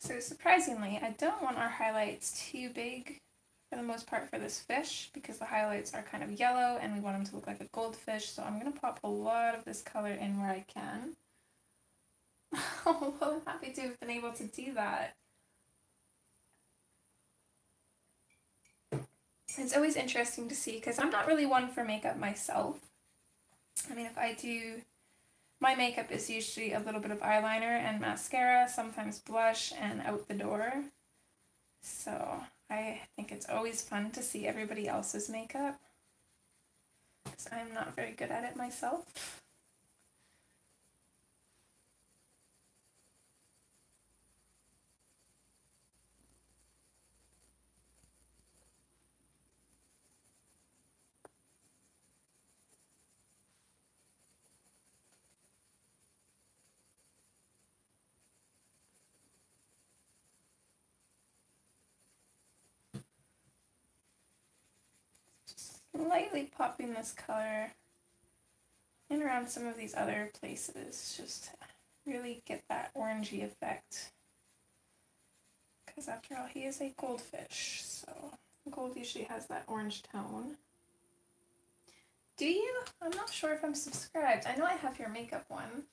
So surprisingly, I don't want our highlights too big for the most part for this fish because the highlights are kind of yellow and we want them to look like a goldfish. So I'm going to pop a lot of this color in where I can. Oh, well, I'm happy to have been able to do that. It's always interesting to see because I'm not really one for makeup myself. I mean, if I do, my makeup is usually a little bit of eyeliner and mascara, sometimes blush, and out the door. So I think it's always fun to see everybody else's makeup because I'm not very good at it myself. Lightly popping this color in around some of these other places just to really get that orangey effect, because after all he is a goldfish, so gold usually has that orange tone. Do you? I'm not sure if I'm subscribed. I know I have your makeup one.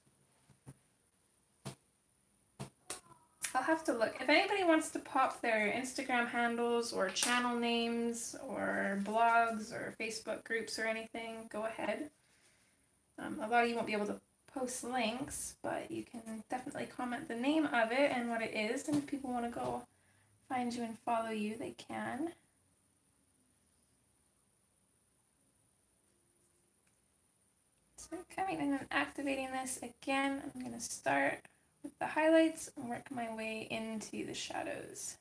I'll have to look. If anybody wants to pop their Instagram handles or channel names or blogs or Facebook groups or anything, go ahead. A lot of you won't be able to post links, but you can definitely comment the name of it and what it is, and if people want to go find you and follow you, they can. So coming in and activating this again, I'm going to start with the highlights and work my way into the shadows.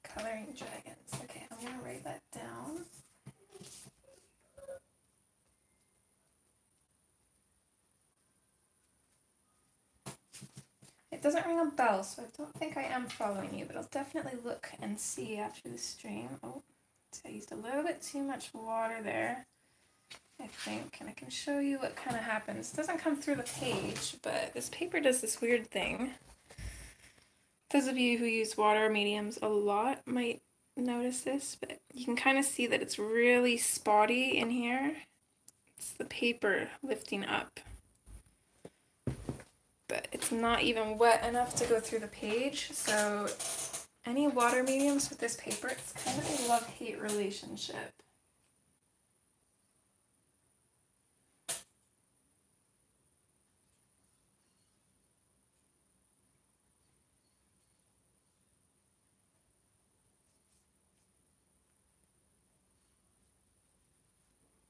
Coloring dragons. Okay, I'm going to write that down. It doesn't ring a bell, so I don't think I am following you, but I'll definitely look and see after the stream. Oh, so I used a little bit too much water there, I think, and I can show you what kind of happens. It doesn't come through the page, but this paper does this weird thing. Those of you who use water mediums a lot might notice this, but you can kind of see that it's really spotty in here. It's the paper lifting up. But it's not even wet enough to go through the page, so any water mediums with this paper, it's kind of a love-hate relationship.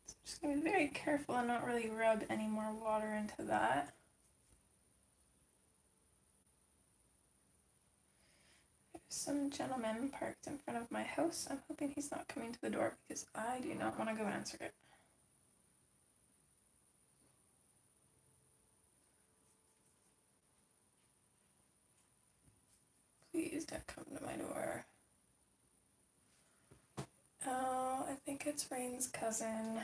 So I'm just going to be very careful and not really rub any more water into that. Some gentleman parked in front of my house. I'm hoping he's not coming to the door because I do not want to go answer it. Please don't come to my door. Oh, I think it's Rain's cousin.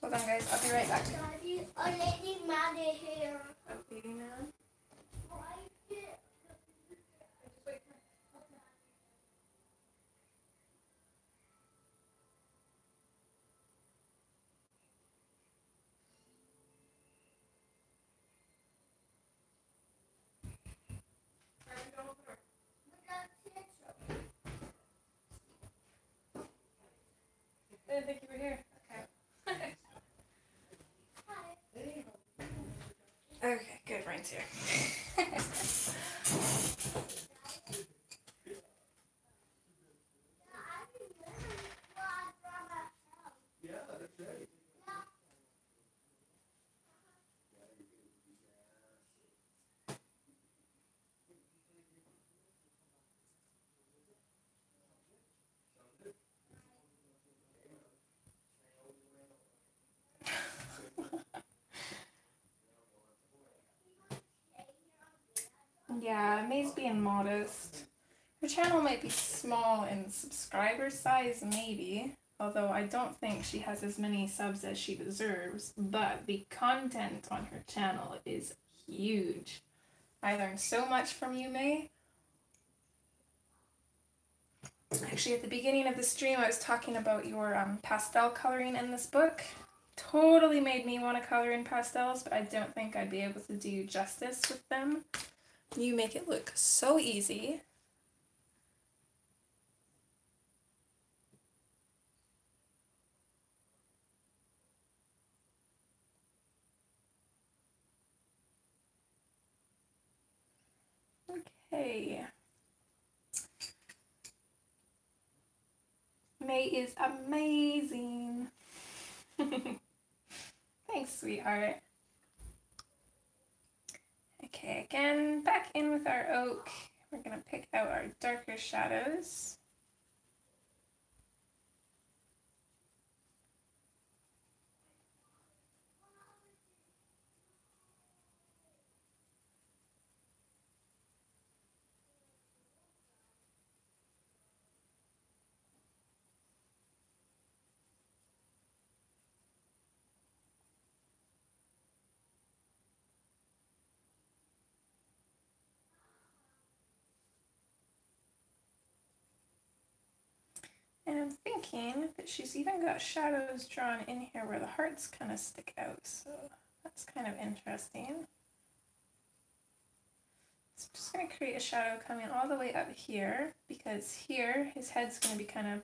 Hold on, guys. I'll be right back. Daddy, a lady man is here. A lady man? I didn't think you were here. Okay. Okay, good. Rain's here. Yeah, May's being modest. Her channel might be small in subscriber size, maybe, although I don't think she has as many subs as she deserves, but the content on her channel is huge. I learned so much from you, May. Actually, at the beginning of the stream, I was talking about your pastel coloring in this book. Totally made me want to color in pastels, but I don't think I'd be able to do justice with them. You make it look so easy. Okay. May is amazing. Thanks, sweetheart. Okay, again, back in with our oak. We're going to pick out our darker shadows. And I'm thinking that she's even got shadows drawn in here where the hearts kind of stick out, so that's kind of interesting. So I'm just going to create a shadow coming all the way up here, because here his head's going to be kind of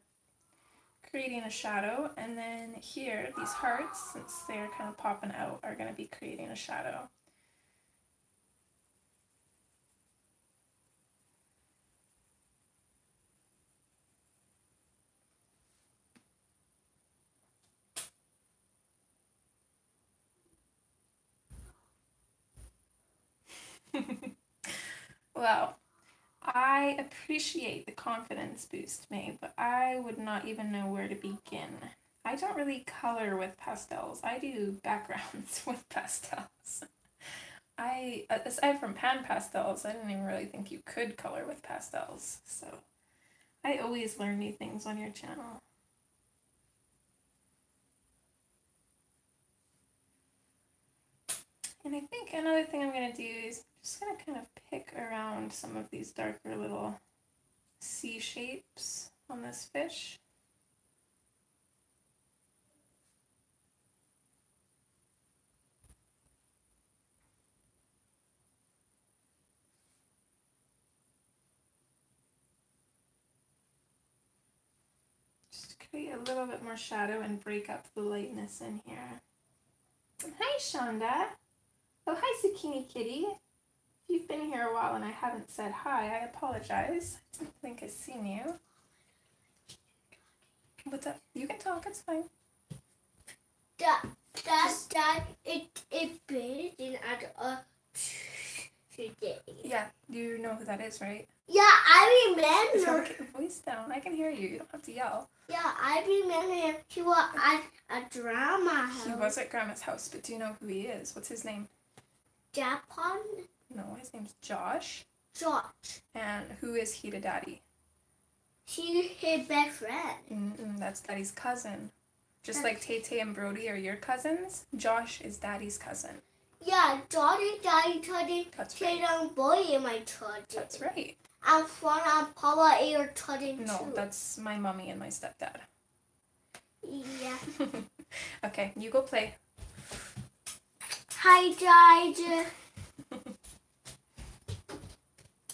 creating a shadow, and then here these hearts, since they're kind of popping out, are going to be creating a shadow. Well, I appreciate the confidence boost, May, but I would not even know where to begin. I don't really color with pastels. I do backgrounds with pastels. Aside from pan pastels, I didn't even really think you could color with pastels. So I always learn new things on your channel. And I think another thing I'm going to do is just going to kind of pick around some of these darker little C shapes on this fish. Just create a little bit more shadow and break up the lightness in here. Hi, Shonda. Oh, hi, Zucchini Kitty. If you've been here a while and I haven't said hi, I apologize. I don't think I've seen you. What's up? You can talk, it's fine. Duh. it bit and at today. Yeah, you know who that is, right? Yeah, I Just remember. gotta get your voice down. I can hear you. You don't have to yell. Yeah, I remember he was at a drama house. He was at Grandma's house, but do you know who he is? What's his name? Japan. No, his name's Josh. George. And who is he to Daddy? She's his best friend. That's Daddy's cousin. Just like Tay and Brody are your cousins, Josh is Daddy's cousin. Yeah, George is Daddy's cousin. That's right. And boy is my cousin. That's right. And Fawn and Paula are your cousin too. No, that's my mommy and my stepdad. Yeah. Okay, you go play. Hi, George.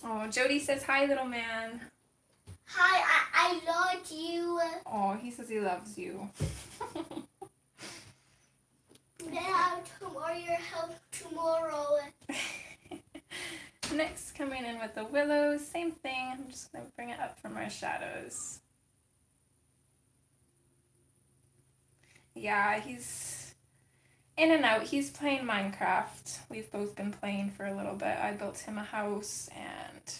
Oh, Jody says hi, little man. Hi, I love you. Oh, he says he loves you. Then I'll tomorrow your help tomorrow. Next, coming in with the willows, same thing. I'm just going to bring it up from our shadows. Yeah, he's in and out. He's playing Minecraft. We've both been playing for a little bit. I built him a house, and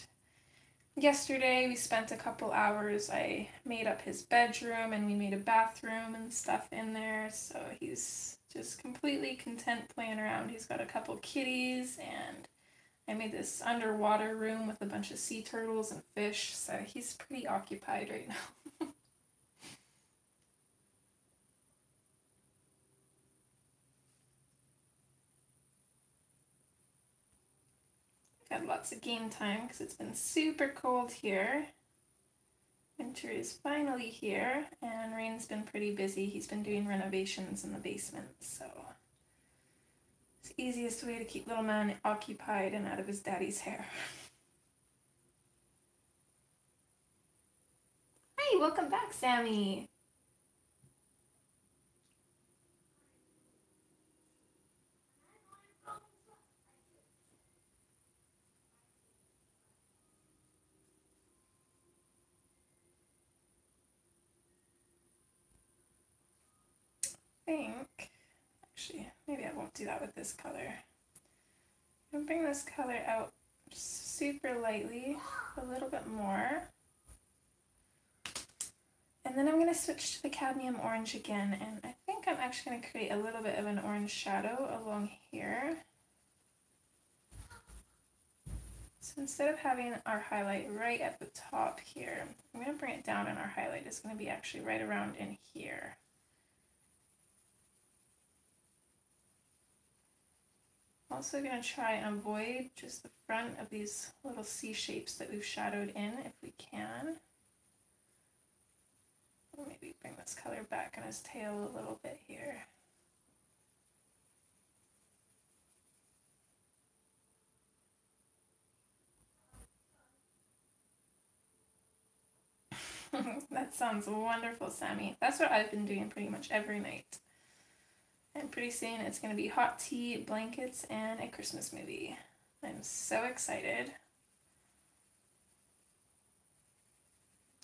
yesterday we spent a couple hours. I made up his bedroom, and we made a bathroom and stuff in there, so he's just completely content playing around. He's got a couple kitties, and I made this underwater room with a bunch of sea turtles and fish, so he's pretty occupied right now. Got lots of game time because it's been super cold here. Winter is finally here, and Rain's been pretty busy. He's been doing renovations in the basement, so it's the easiest way to keep little man occupied and out of his daddy's hair. Hey, welcome back, Sammy. Actually, maybe I won't do that with this color. I'm gonna bring this color out super lightly, a little bit more. And then I'm gonna switch to the cadmium orange again, and I think I'm actually gonna create a little bit of an orange shadow along here. So instead of having our highlight right at the top here, I'm gonna bring it down, and our highlight is gonna be actually right around in here. Also going to try and avoid just the front of these little C shapes that we've shadowed in if we can. Maybe bring this color back on his tail a little bit here. That sounds wonderful, Sammy. That's what I've been doing pretty much every night. And pretty soon it's going to be hot tea, blankets, and a Christmas movie. I'm so excited.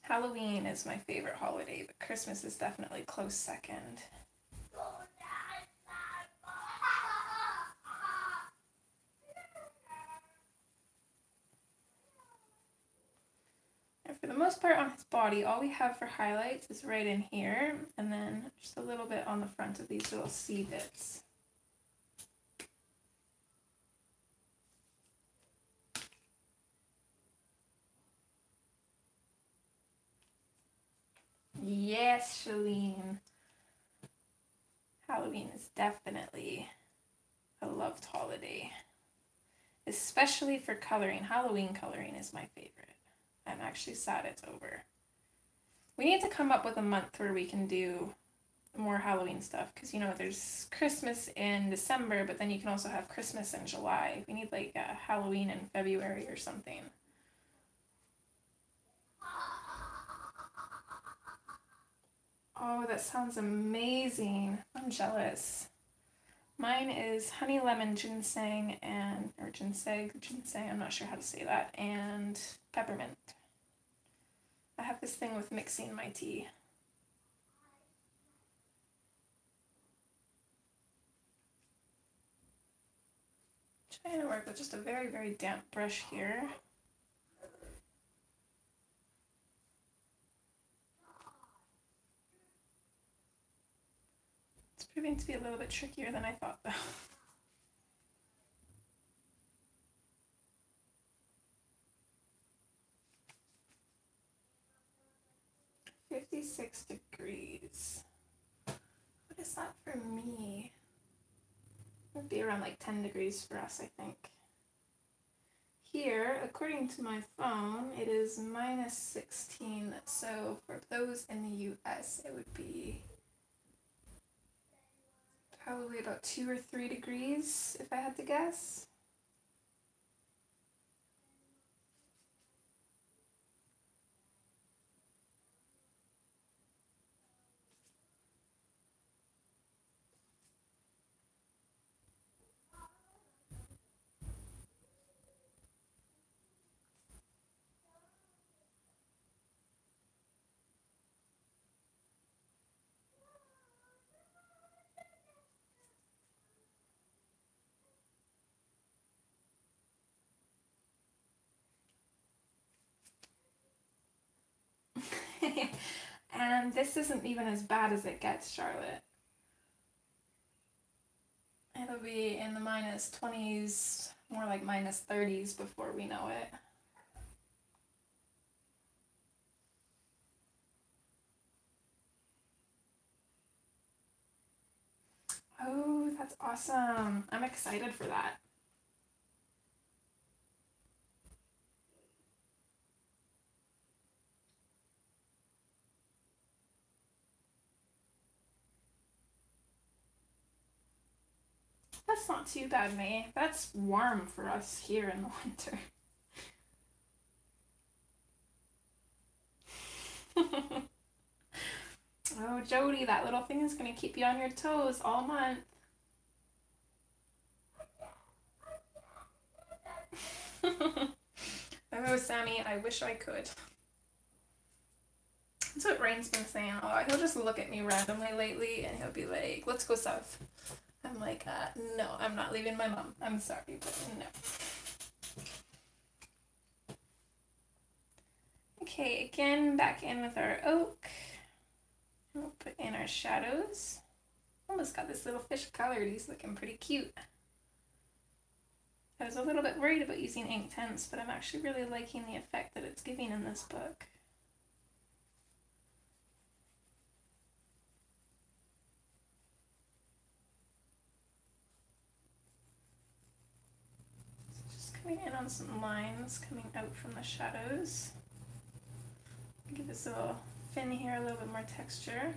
Halloween is my favorite holiday, but Christmas is definitely close second. And for the most part on his body, all we have for highlights is right in here, and then just a little bit on the front of these little C bits. Yes, Shalene. Halloween is definitely a loved holiday, especially for coloring. Halloween coloring is my favorite. I'm actually sad it's over. We need to come up with a month where we can do more Halloween stuff, because, you know, there's Christmas in December, but then you can also have Christmas in July. We need like a Halloween in February or something. Oh, that sounds amazing. I'm jealous. Mine is honey lemon ginseng or ginseng, I'm not sure how to say that, and peppermint. I have this thing with mixing my tea. Trying to work with just a very, very damp brush here. It's proving to be a little bit trickier than I thought, though. 56 degrees. What is that for me? It would be around like 10 degrees for us, I think. Here, according to my phone, it is minus 16. So for those in the US, it would be probably about 2 or 3 degrees, if I had to guess. And this isn't even as bad as it gets, Charlotte. It'll be in the minus 20s, more like minus 30s before we know it. Oh, that's awesome. I'm excited for that. That's not too bad, May. That's warm for us here in the winter. Oh, Jody, that little thing is going to keep you on your toes all month. Oh, Sammy, I wish I could. That's what Rain's been saying. Oh, he'll just look at me randomly lately and he'll be like, let's go south. I'm like, no, I'm not leaving my mom. I'm sorry, but no. Okay, again, back in with our oak. We'll put in our shadows. Almost got this little fish colored. He's looking pretty cute. I was a little bit worried about using Inktense, but I'm actually really liking the effect that it's giving in this book. Coming in on some lines coming out from the shadows. Give this little fin here a little bit more texture.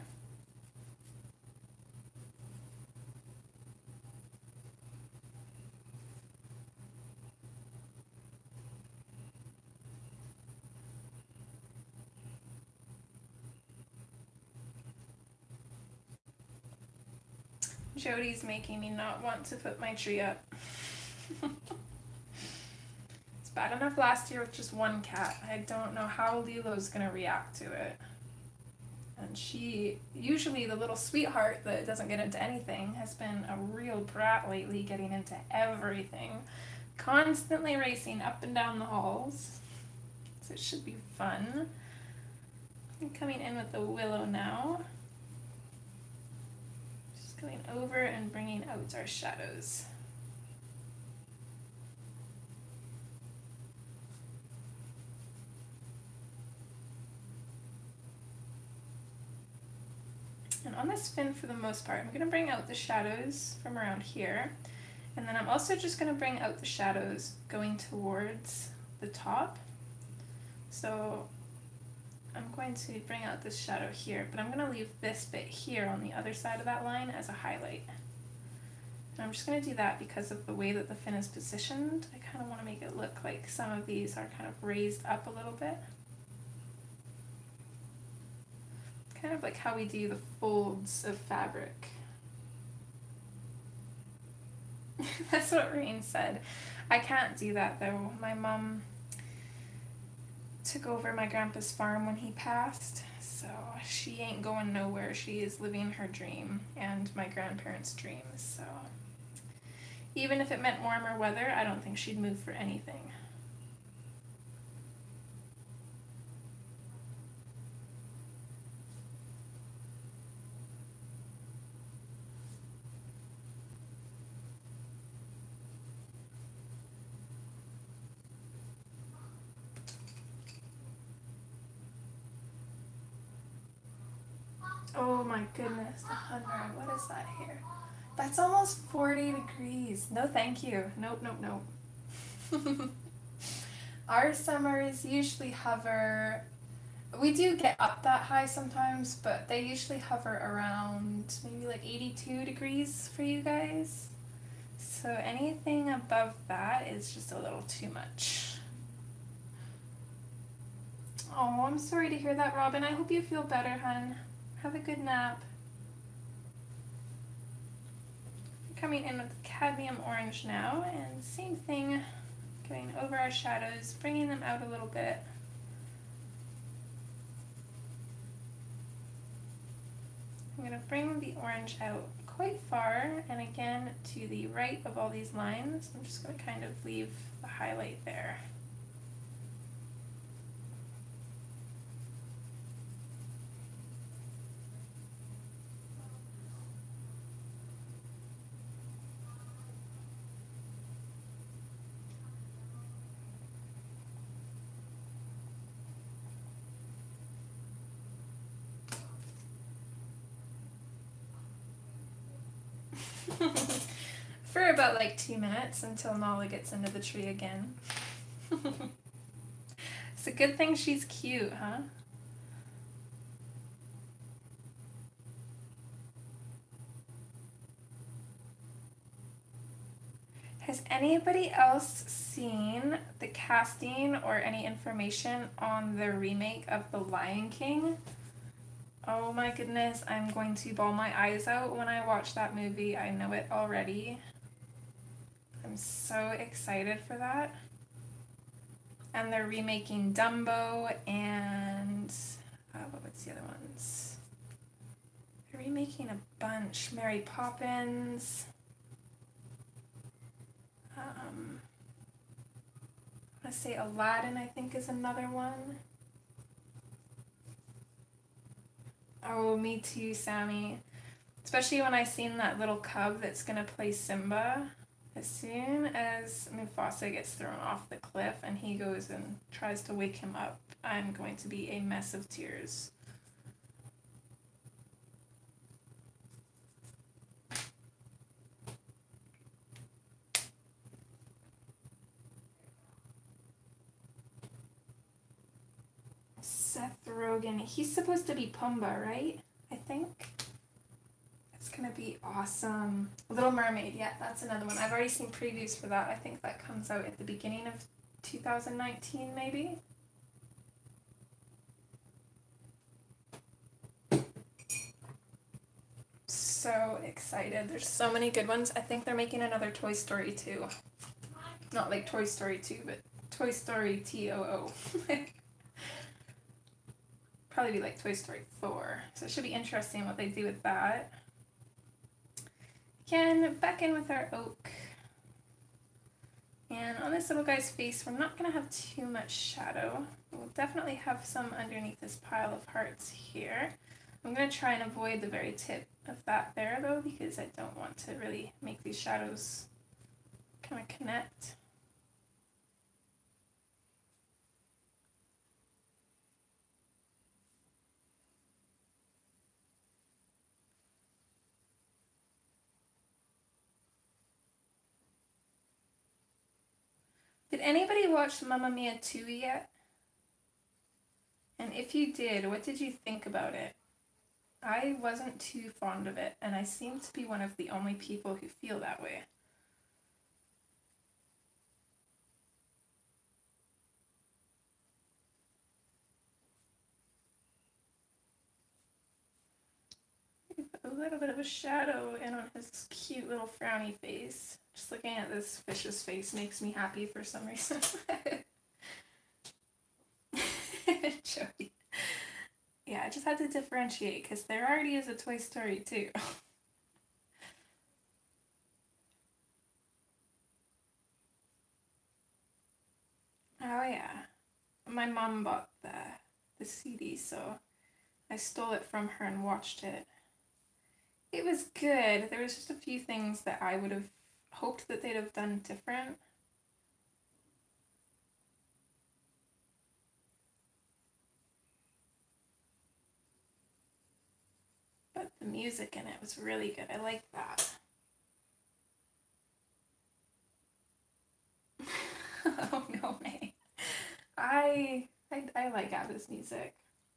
Jody's making me not want to put my tree up. Bad enough last year with just one cat. I don't know how Lilo's gonna react to it. And she, usually the little sweetheart that doesn't get into anything, has been a real brat lately, getting into everything. Constantly racing up and down the halls. So it should be fun. I'm coming in with the willow now. Just going over and bringing out our shadows. And on this fin, for the most part, I'm going to bring out the shadows from around here. And then I'm also just going to bring out the shadows going towards the top. So I'm going to bring out this shadow here, but I'm going to leave this bit here on the other side of that line as a highlight. And I'm just going to do that because of the way that the fin is positioned. I kind of want to make it look like some of these are kind of raised up a little bit. Kind of like how we do the folds of fabric. That's what Rain said. I can't do that though. My mom took over my grandpa's farm when he passed, so she ain't going nowhere. She is living her dream and my grandparents' dreams. So Even if it meant warmer weather, I don't think she'd move for anything. Oh my goodness, 100. What is that here? That's almost 40 degrees. No, thank you. Nope, nope, nope. Our summers usually hover, we do get up that high sometimes, but they usually hover around maybe like 82 degrees for you guys. So anything above that is just a little too much. Oh, I'm sorry to hear that, Robin. I hope you feel better, hun. Have a good nap. Coming in with cadmium orange now, and same thing, going over our shadows, bringing them out a little bit. I'm going to bring the orange out quite far, and again to the right of all these lines. I'm just going to kind of leave the highlight there. For about like 2 minutes until Nala gets into the tree again. It's a good thing she's cute, huh? Has anybody else seen the casting or any information on the remake of The Lion King? Oh my goodness, I'm going to bawl my eyes out when I watch that movie. I know it already. I'm so excited for that. And they're remaking Dumbo and what's the other ones? They're remaking a bunch. Mary Poppins. I want to say Aladdin, I think, is another one. Oh, me too, Sammy. Especially when I seen that little cub that's gonna play Simba. As soon as Mufasa gets thrown off the cliff and he goes and tries to wake him up, I'm going to be a mess of tears. Seth Rogen, he's supposed to be Pumbaa, right? I think. It's gonna be awesome. Little Mermaid, yeah, that's another one. I've already seen previews for that. I think that comes out at the beginning of 2019, maybe. So excited. There's so many good ones. I think they're making another Toy Story 2. Not like Toy Story 2, but Toy Story TOO. Probably be like Toy Story 4. So it should be interesting what they do with that. Again, back in with our oak. And on this little guy's face, we're not going to have too much shadow. We'll definitely have some underneath this pile of hearts here. I'm going to try and avoid the very tip of that there, though, because I don't want to really make these shadows kind of connect. Did anybody watch Mamma Mia 2 yet? And if you did, what did you think about it? I wasn't too fond of it, and I seem to be one of the only people who feel that way. A little bit of a shadow in on his cute little frowny face. Just looking at this fish's face makes me happy for some reason. Jody. Yeah, I just had to differentiate because there already is a Toy Story 2. my mom bought the CD, so I stole it from her and watched it. It was good. There was just a few things that I would have hoped that they'd have done different. But the music in it was really good. I like that. Oh no, May. I like Abba's music.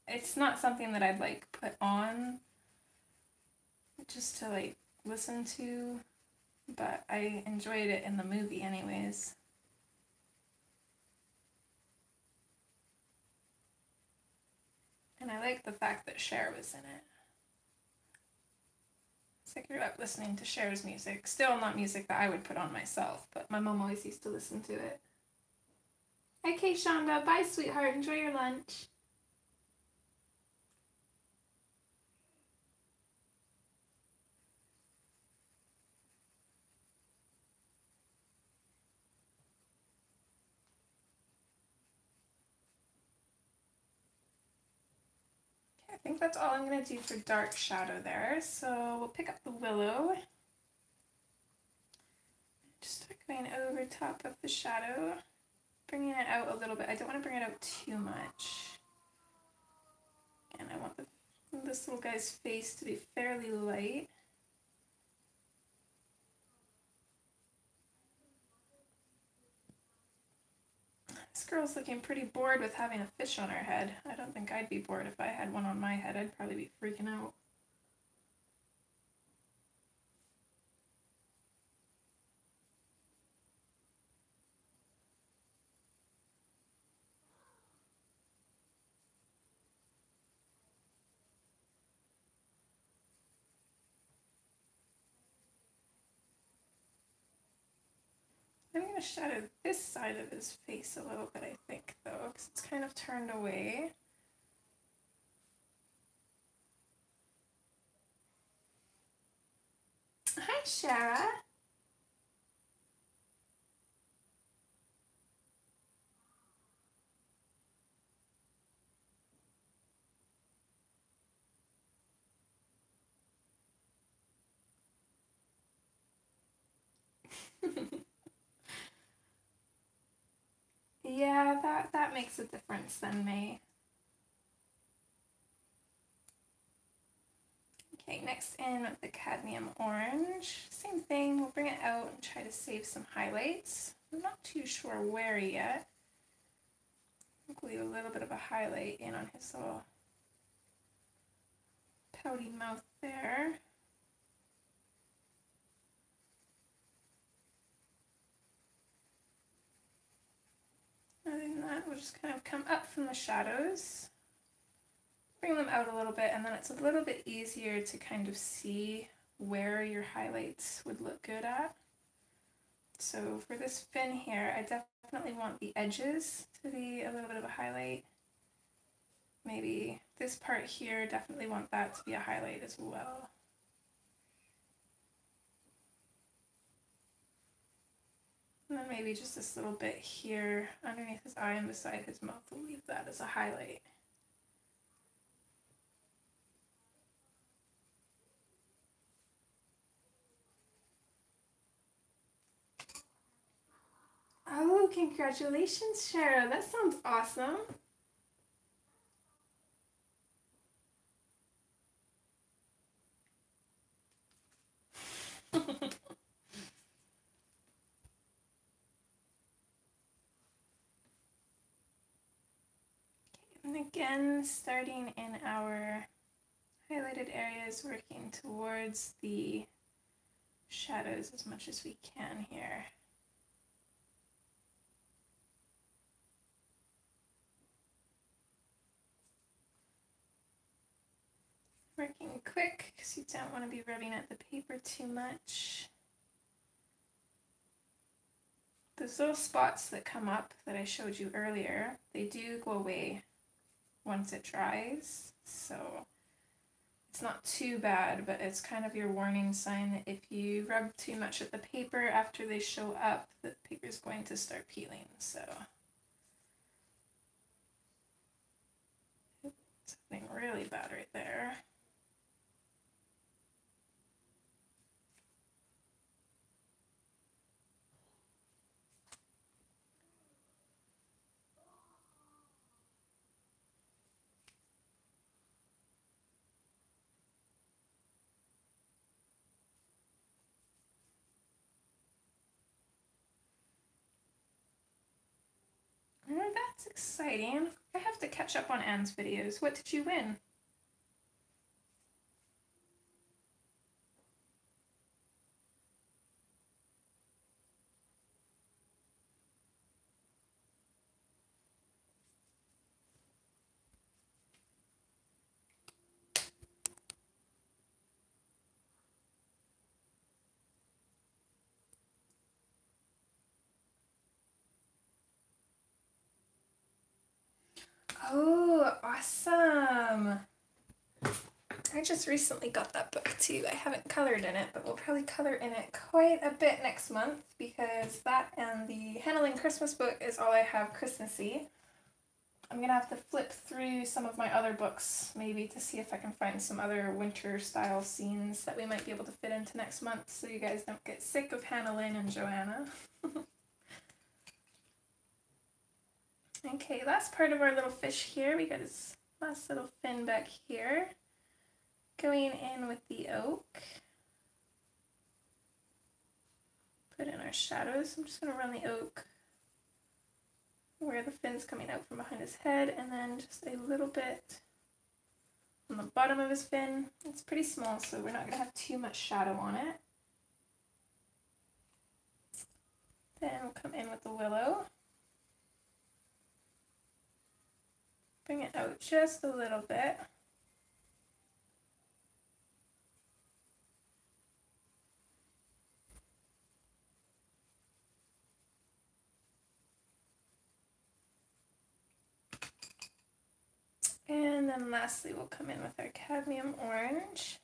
It's not something that I'd like put on just to like listen to, but I enjoyed it in the movie anyways. And I like the fact that Cher was in it. So I grew up listening to Cher's music. Still not music that I would put on myself, but my mom always used to listen to it. Okay, Shonda. Bye, sweetheart. Enjoy your lunch. Okay, I think that's all I'm going to do for dark shadow there. So we'll pick up the willow. Just start going over top of the shadow. Bringing it out a little bit. I don't want to bring it out too much. And I want this little guy's face to be fairly light. This girl's looking pretty bored with having a fish on her head. I don't think I'd be bored if I had one on my head. I'd probably be freaking out. I'm going to shadow this side of his face a little bit, I think, though, because it's kind of turned away. Hi, Shara. Yeah, that makes a difference then, May. Okay, next in with the cadmium orange. Same thing, we'll bring it out and try to save some highlights. I'm not too sure where yet. I think we'll leave a little bit of a highlight in on his little pouty mouth there. Other than that, we'll just kind of come up from the shadows, bring them out a little bit, and then it's a little bit easier to kind of see where your highlights would look good at. So for this fin here, I definitely want the edges to be a little bit of a highlight. Maybe this part here, definitely want that to be a highlight as well. And then maybe just this little bit here underneath his eye and beside his mouth, we'll leave that as a highlight. Oh, congratulations, Shara. That sounds awesome. And again, starting in our highlighted areas, working towards the shadows as much as we can here. Working quick because you don't want to be rubbing at the paper too much. Those little spots that come up that I showed you earlier, they do go away once it dries, so it's not too bad, but it's kind of your warning sign that if you rub too much at the paper after they show up, the paper is going to start peeling. So Something really bad right there. Oh, that's exciting. I have to catch up on Anne's videos. What did you win? Oh, awesome. I just recently got that book too. I haven't colored in it, but we'll probably color in it quite a bit next month because that and the Hannah Christmas book is all I have Christmassy. I'm gonna have to flip through some of my other books maybe to see if I can find some other winter style scenes that we might be able to fit into next month so you guys don't get sick of Hannah Lynn and Joanna. Okay, last part of our little fish here. We got his last little fin back here. Going in with the oak. Put in our shadows. I'm just going to run the oak where the fin's coming out from behind his head, and then just a little bit on the bottom of his fin. It's pretty small, so we're not going to have too much shadow on it. Then we'll come in with the willow. Bring it out just a little bit. And then lastly, we'll come in with our cadmium orange.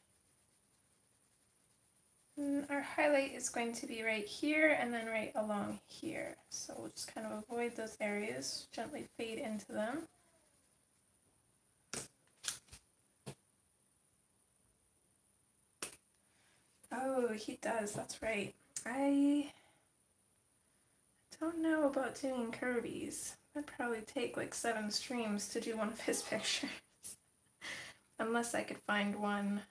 And our highlight is going to be right here and then right along here. So we'll just kind of avoid those areas, gently fade into them. Oh, he does, that's right. I don't know about doing Kirby's. That'd probably take like 7 streams to do one of his pictures. Unless I could find one,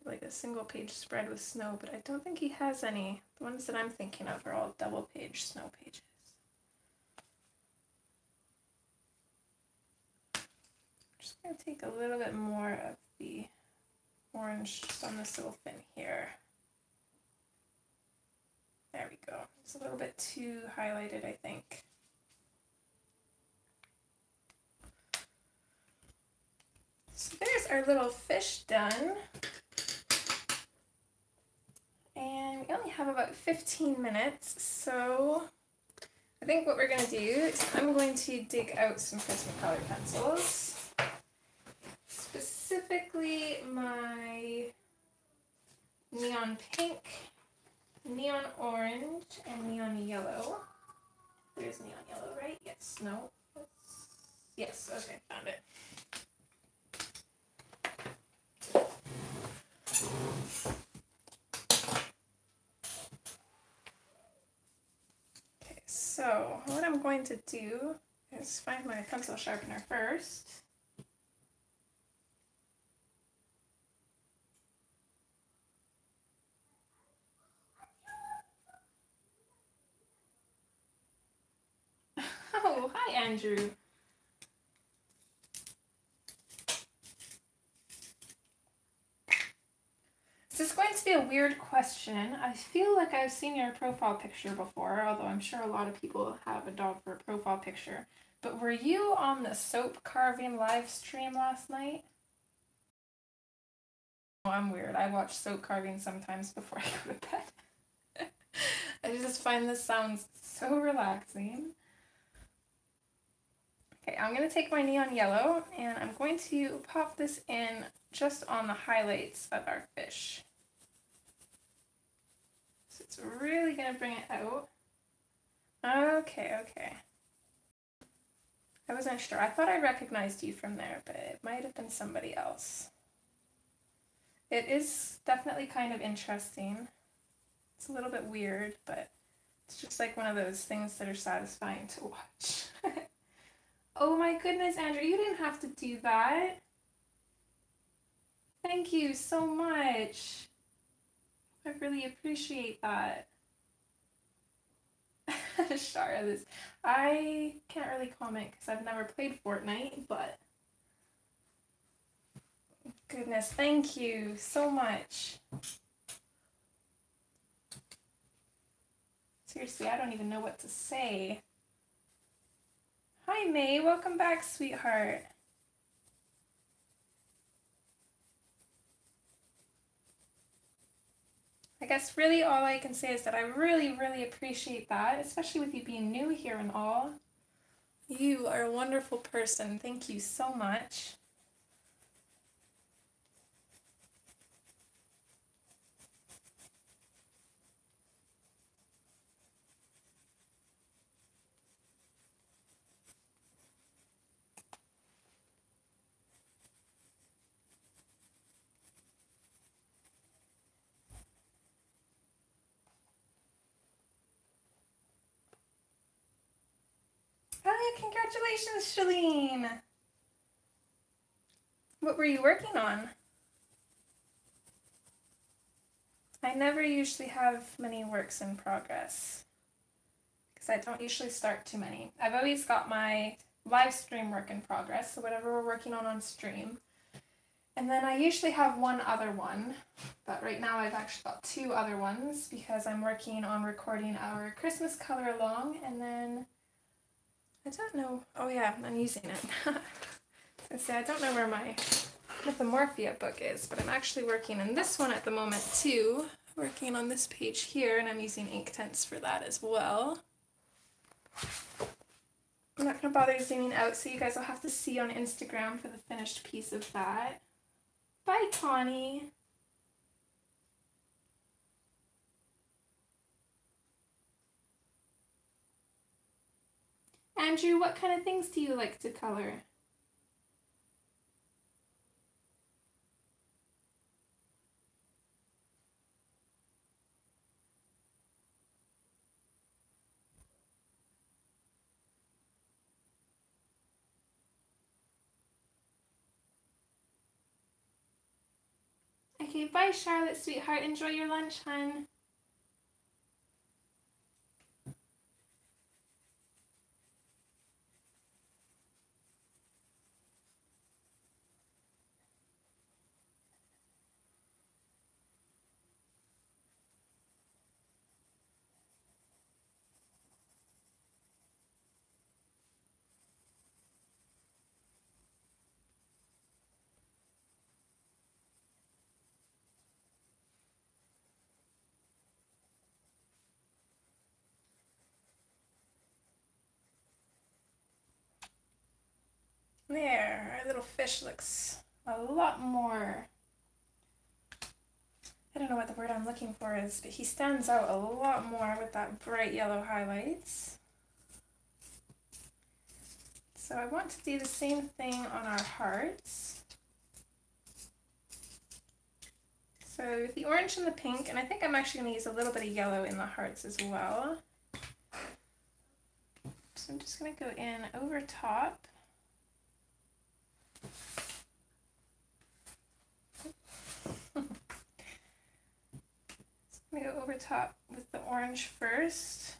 like a single page spread with snow, but I don't think he has any. The ones that I'm thinking of are all double page snow pages. I'm just going to take a little bit more of the orange just on this little fin here. There we go. It's a little bit too highlighted, I think. So there's our little fish done. And we only have about 15 minutes, so I think what we're going to do is I'm going to dig out some Prismacolor pencils. Specifically my neon pink, neon orange, and neon yellow. There's neon yellow, right? Yes, no. Yes, okay, found it. Okay, so what I'm going to do is find my pencil sharpener first. Oh, hi, Andrew. This is going to be a weird question. I feel like I've seen your profile picture before, although I'm sure a lot of people have a dog for a profile picture. But were you on the soap carving live stream last night? Oh, I'm weird. I watch soap carving sometimes before I go to bed. I just find this sounds so relaxing. Okay, I'm going to take my neon yellow and I'm going to pop this in just on the highlights of our fish. So it's really going to bring it out. Okay, okay. I wasn't sure. I thought I recognized you from there, but it might have been somebody else. It is definitely kind of interesting. It's a little bit weird, but it's just like one of those things that are satisfying to watch. Oh my goodness, Andrew, you didn't have to do that. Thank you so much. I really appreciate that. Shara, this I can't really comment because I've never played Fortnite, but goodness, thank you so much. Seriously, I don't even know what to say. Hi May, welcome back, sweetheart. I guess really all I can say is that I really, really appreciate that, especially with you being new here and all. You are a wonderful person. Thank you so much. Oh, congratulations, Shalene! What were you working on? I never usually have many works in progress because I don't usually start too many. I've always got my live stream work in progress, so whatever we're working on stream. And then I usually have one other one, but right now I've actually got two other ones because I'm working on recording our Christmas color along, and then I don't know. Oh yeah, I'm using it. I was gonna say, I don't know where my Mythomorphia book is, but I'm actually working on this one at the moment too. Working on this page here, and I'm using Inktense for that as well. I'm not gonna bother zooming out, so you guys will have to see on Instagram for the finished piece of that. Bye, Connie. Andrew, what kind of things do you like to color? Okay, bye, Charlotte, sweetheart. Enjoy your lunch, hun. There, our little fish looks a lot more, I don't know what the word I'm looking for is, but he stands out a lot more with that bright yellow highlights. So I want to do the same thing on our hearts. So the orange and the pink, and I think I'm actually going to use a little bit of yellow in the hearts as well. So I'm just going to go in over top. I'm going to go over top with the orange first,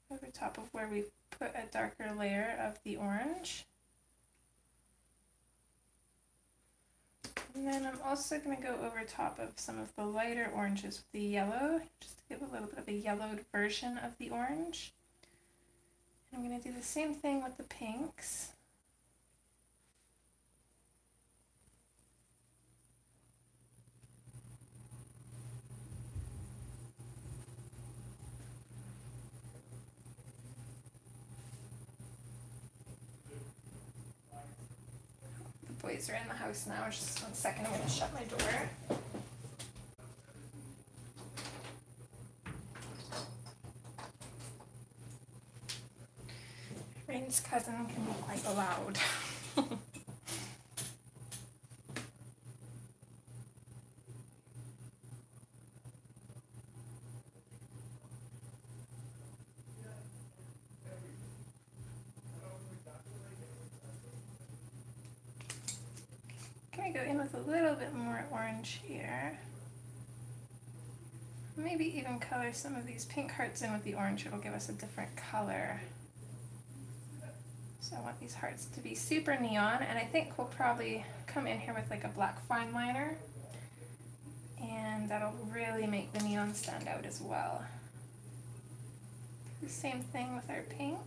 over top of where we put a darker layer of the orange. And then I'm also going to go over top of some of the lighter oranges with the yellow, just to give a little bit of a yellowed version of the orange. And I'm going to do the same thing with the pinks. Boys are in the house now. Just 1 second, I'm going to shut my door. Rain's cousin, Camilla be quite loud. Can I go in with a little bit more orange here? Maybe even color some of these pink hearts in with the orange. It'll give us a different color. So I want these hearts to be super neon, and I think we'll probably come in here with like a black fine liner, and that'll really make the neon stand out as well. The same thing with our pink.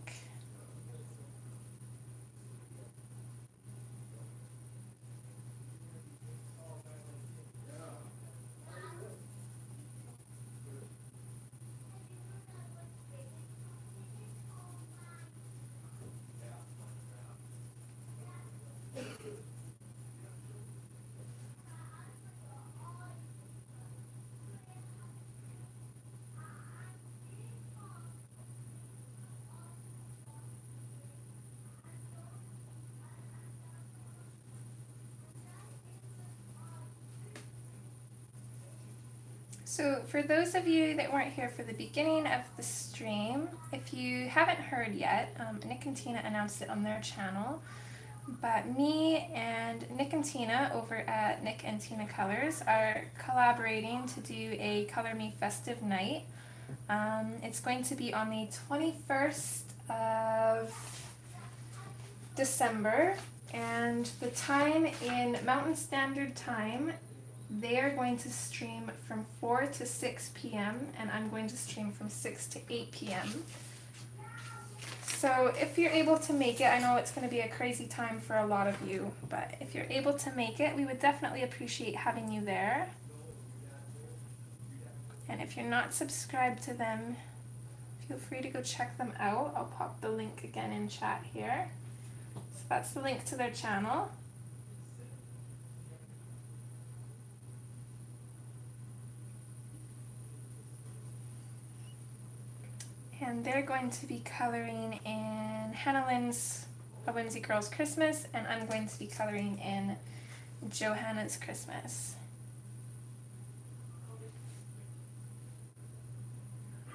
So for those of you that weren't here for the beginning of the stream, if you haven't heard yet, Nick and Tina announced it on their channel, but me and Nick and Tina over at Nick and Tina Colors are collaborating to do a Color Me Festive Night. It's going to be on the 21st of December, and the time in Mountain Standard Time, they are going to stream from 4 to 6 p.m. and I'm going to stream from 6 to 8 p.m. So if you're able to make it, I know it's going to be a crazy time for a lot of you, but if you're able to make it, we would definitely appreciate having you there. And if you're not subscribed to them, feel free to go check them out. I'll pop the link again in chat here. So that's the link to their channel. And they're going to be coloring in Hannah Lynn's A Whimsy Girl's Christmas, and I'm going to be coloring in Johanna's Christmas.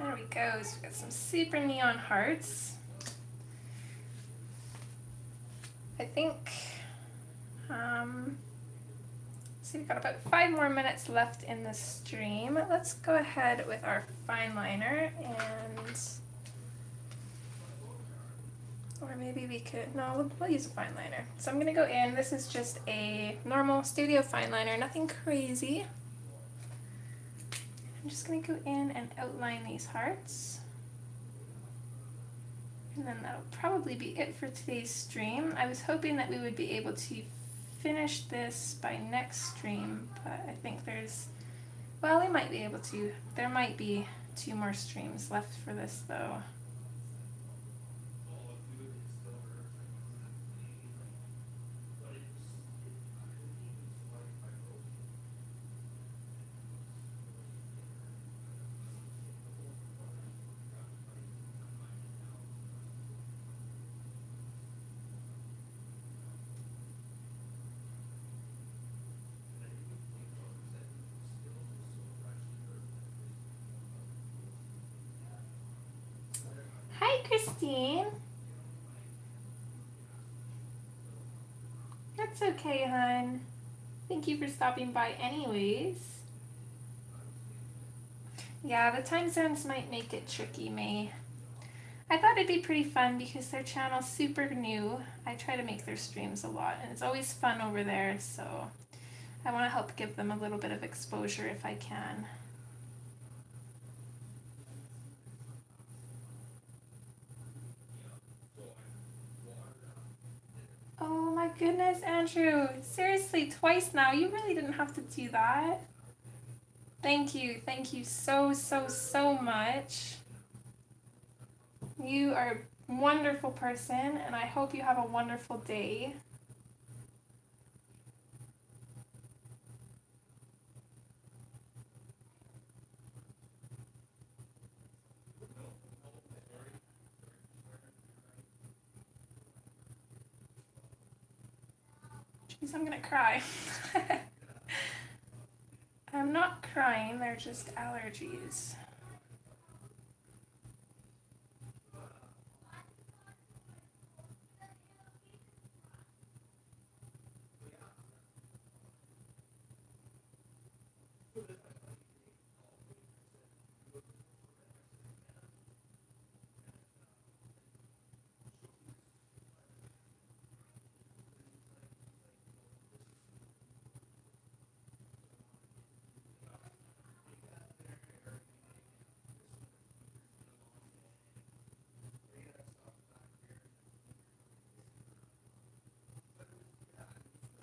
There we go, so we've got some super neon hearts. I think, so we've got about 5 more minutes left in the stream. Let's go ahead with our fine liner, and, or maybe we could, no, we'll use a fine liner. So I'm gonna go in, this is just a normal studio fine liner, nothing crazy. I'm just gonna go in and outline these hearts. And then that'll probably be it for today's stream. I was hoping that we would be able to finish this by next stream, but I think there's, well, we might be able to. There might be 2 more streams left for this though. Christine. That's okay, hon. Thank you for stopping by anyways. Yeah, the time zones might make it tricky, May. I thought it'd be pretty fun because their channel's super new. I try to make their streams a lot, and it's always fun over there, so I want to help give them a little bit of exposure if I can. Oh my goodness, Andrew. Seriously, twice now. You really didn't have to do that. Thank you. Thank you so, so, so much. You are a wonderful person, and I hope you have a wonderful day. Jeez, I'm gonna cry. I'm not crying, they're just allergies.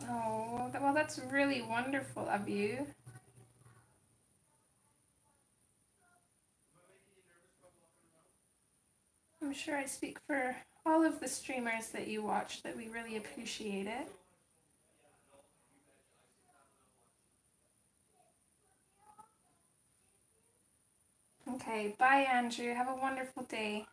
Oh, well, that's really wonderful of you. I'm sure I speak for all of the streamers that you watch that we really appreciate it. Okay, bye Andrew. Have a wonderful day.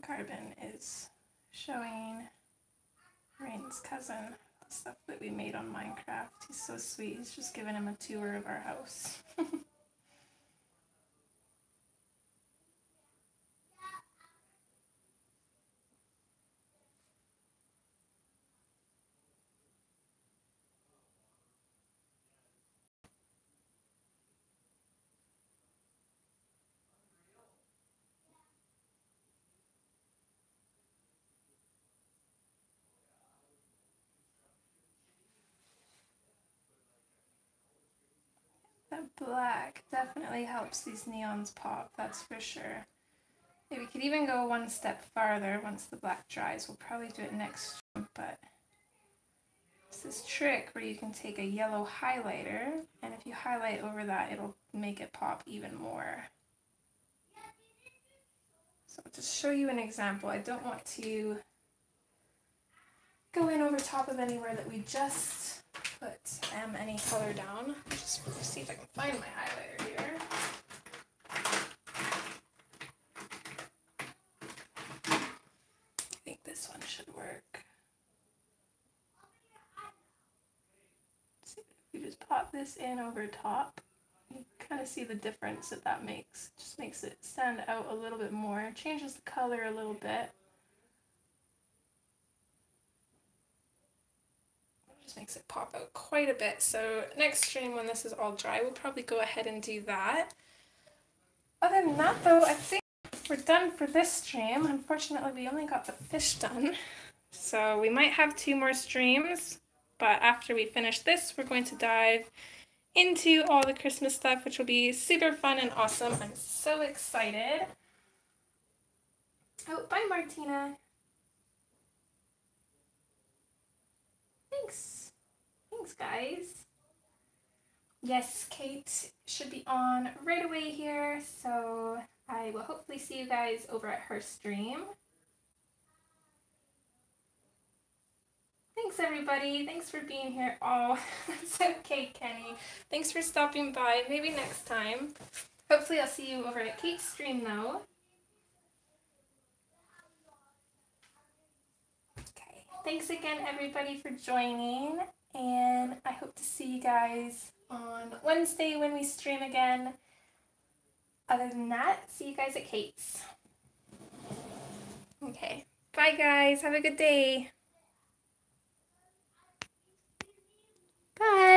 Carbon is showing Rain's cousin stuff that we made on Minecraft. He's so sweet. He's just giving him a tour of our house. That black definitely helps these neons pop, that's for sure. Maybe we could even go one step farther once the black dries. We'll probably do it next stream, but it's this trick where you can take a yellow highlighter, and if you highlight over that, it'll make it pop even more. So to show you an example, I don't want to go in over top of anywhere that we just put any color down. Just see if I can find my highlighter here. I think this one should work. See, if we just pop this in over top, you kind of see the difference that makes. It just makes it stand out a little bit more, changes the color a little bit. Just makes it pop out quite a bit. So next stream, when this is all dry, we'll probably go ahead and do that. Other than that though, I think we're done for this stream. Unfortunately, we only got the fish done. So we might have 2 more streams, but after we finish this, we're going to dive into all the Christmas stuff, which will be super fun and awesome. I'm so excited. Oh, bye Martina. Thanks. Thanks, guys. Yes, Kate should be on right away here, so I will hopefully see you guys over at her stream. Thanks, everybody. Thanks for being here. Oh, that's okay, Kenny. Thanks for stopping by. Maybe next time. Hopefully I'll see you over at Kate's stream, though. Okay. Thanks again, everybody, for joining. And I hope to see you guys on Wednesday when we stream again. Other than that, see you guys at Kate's. Okay. Bye, guys. Have a good day. Bye.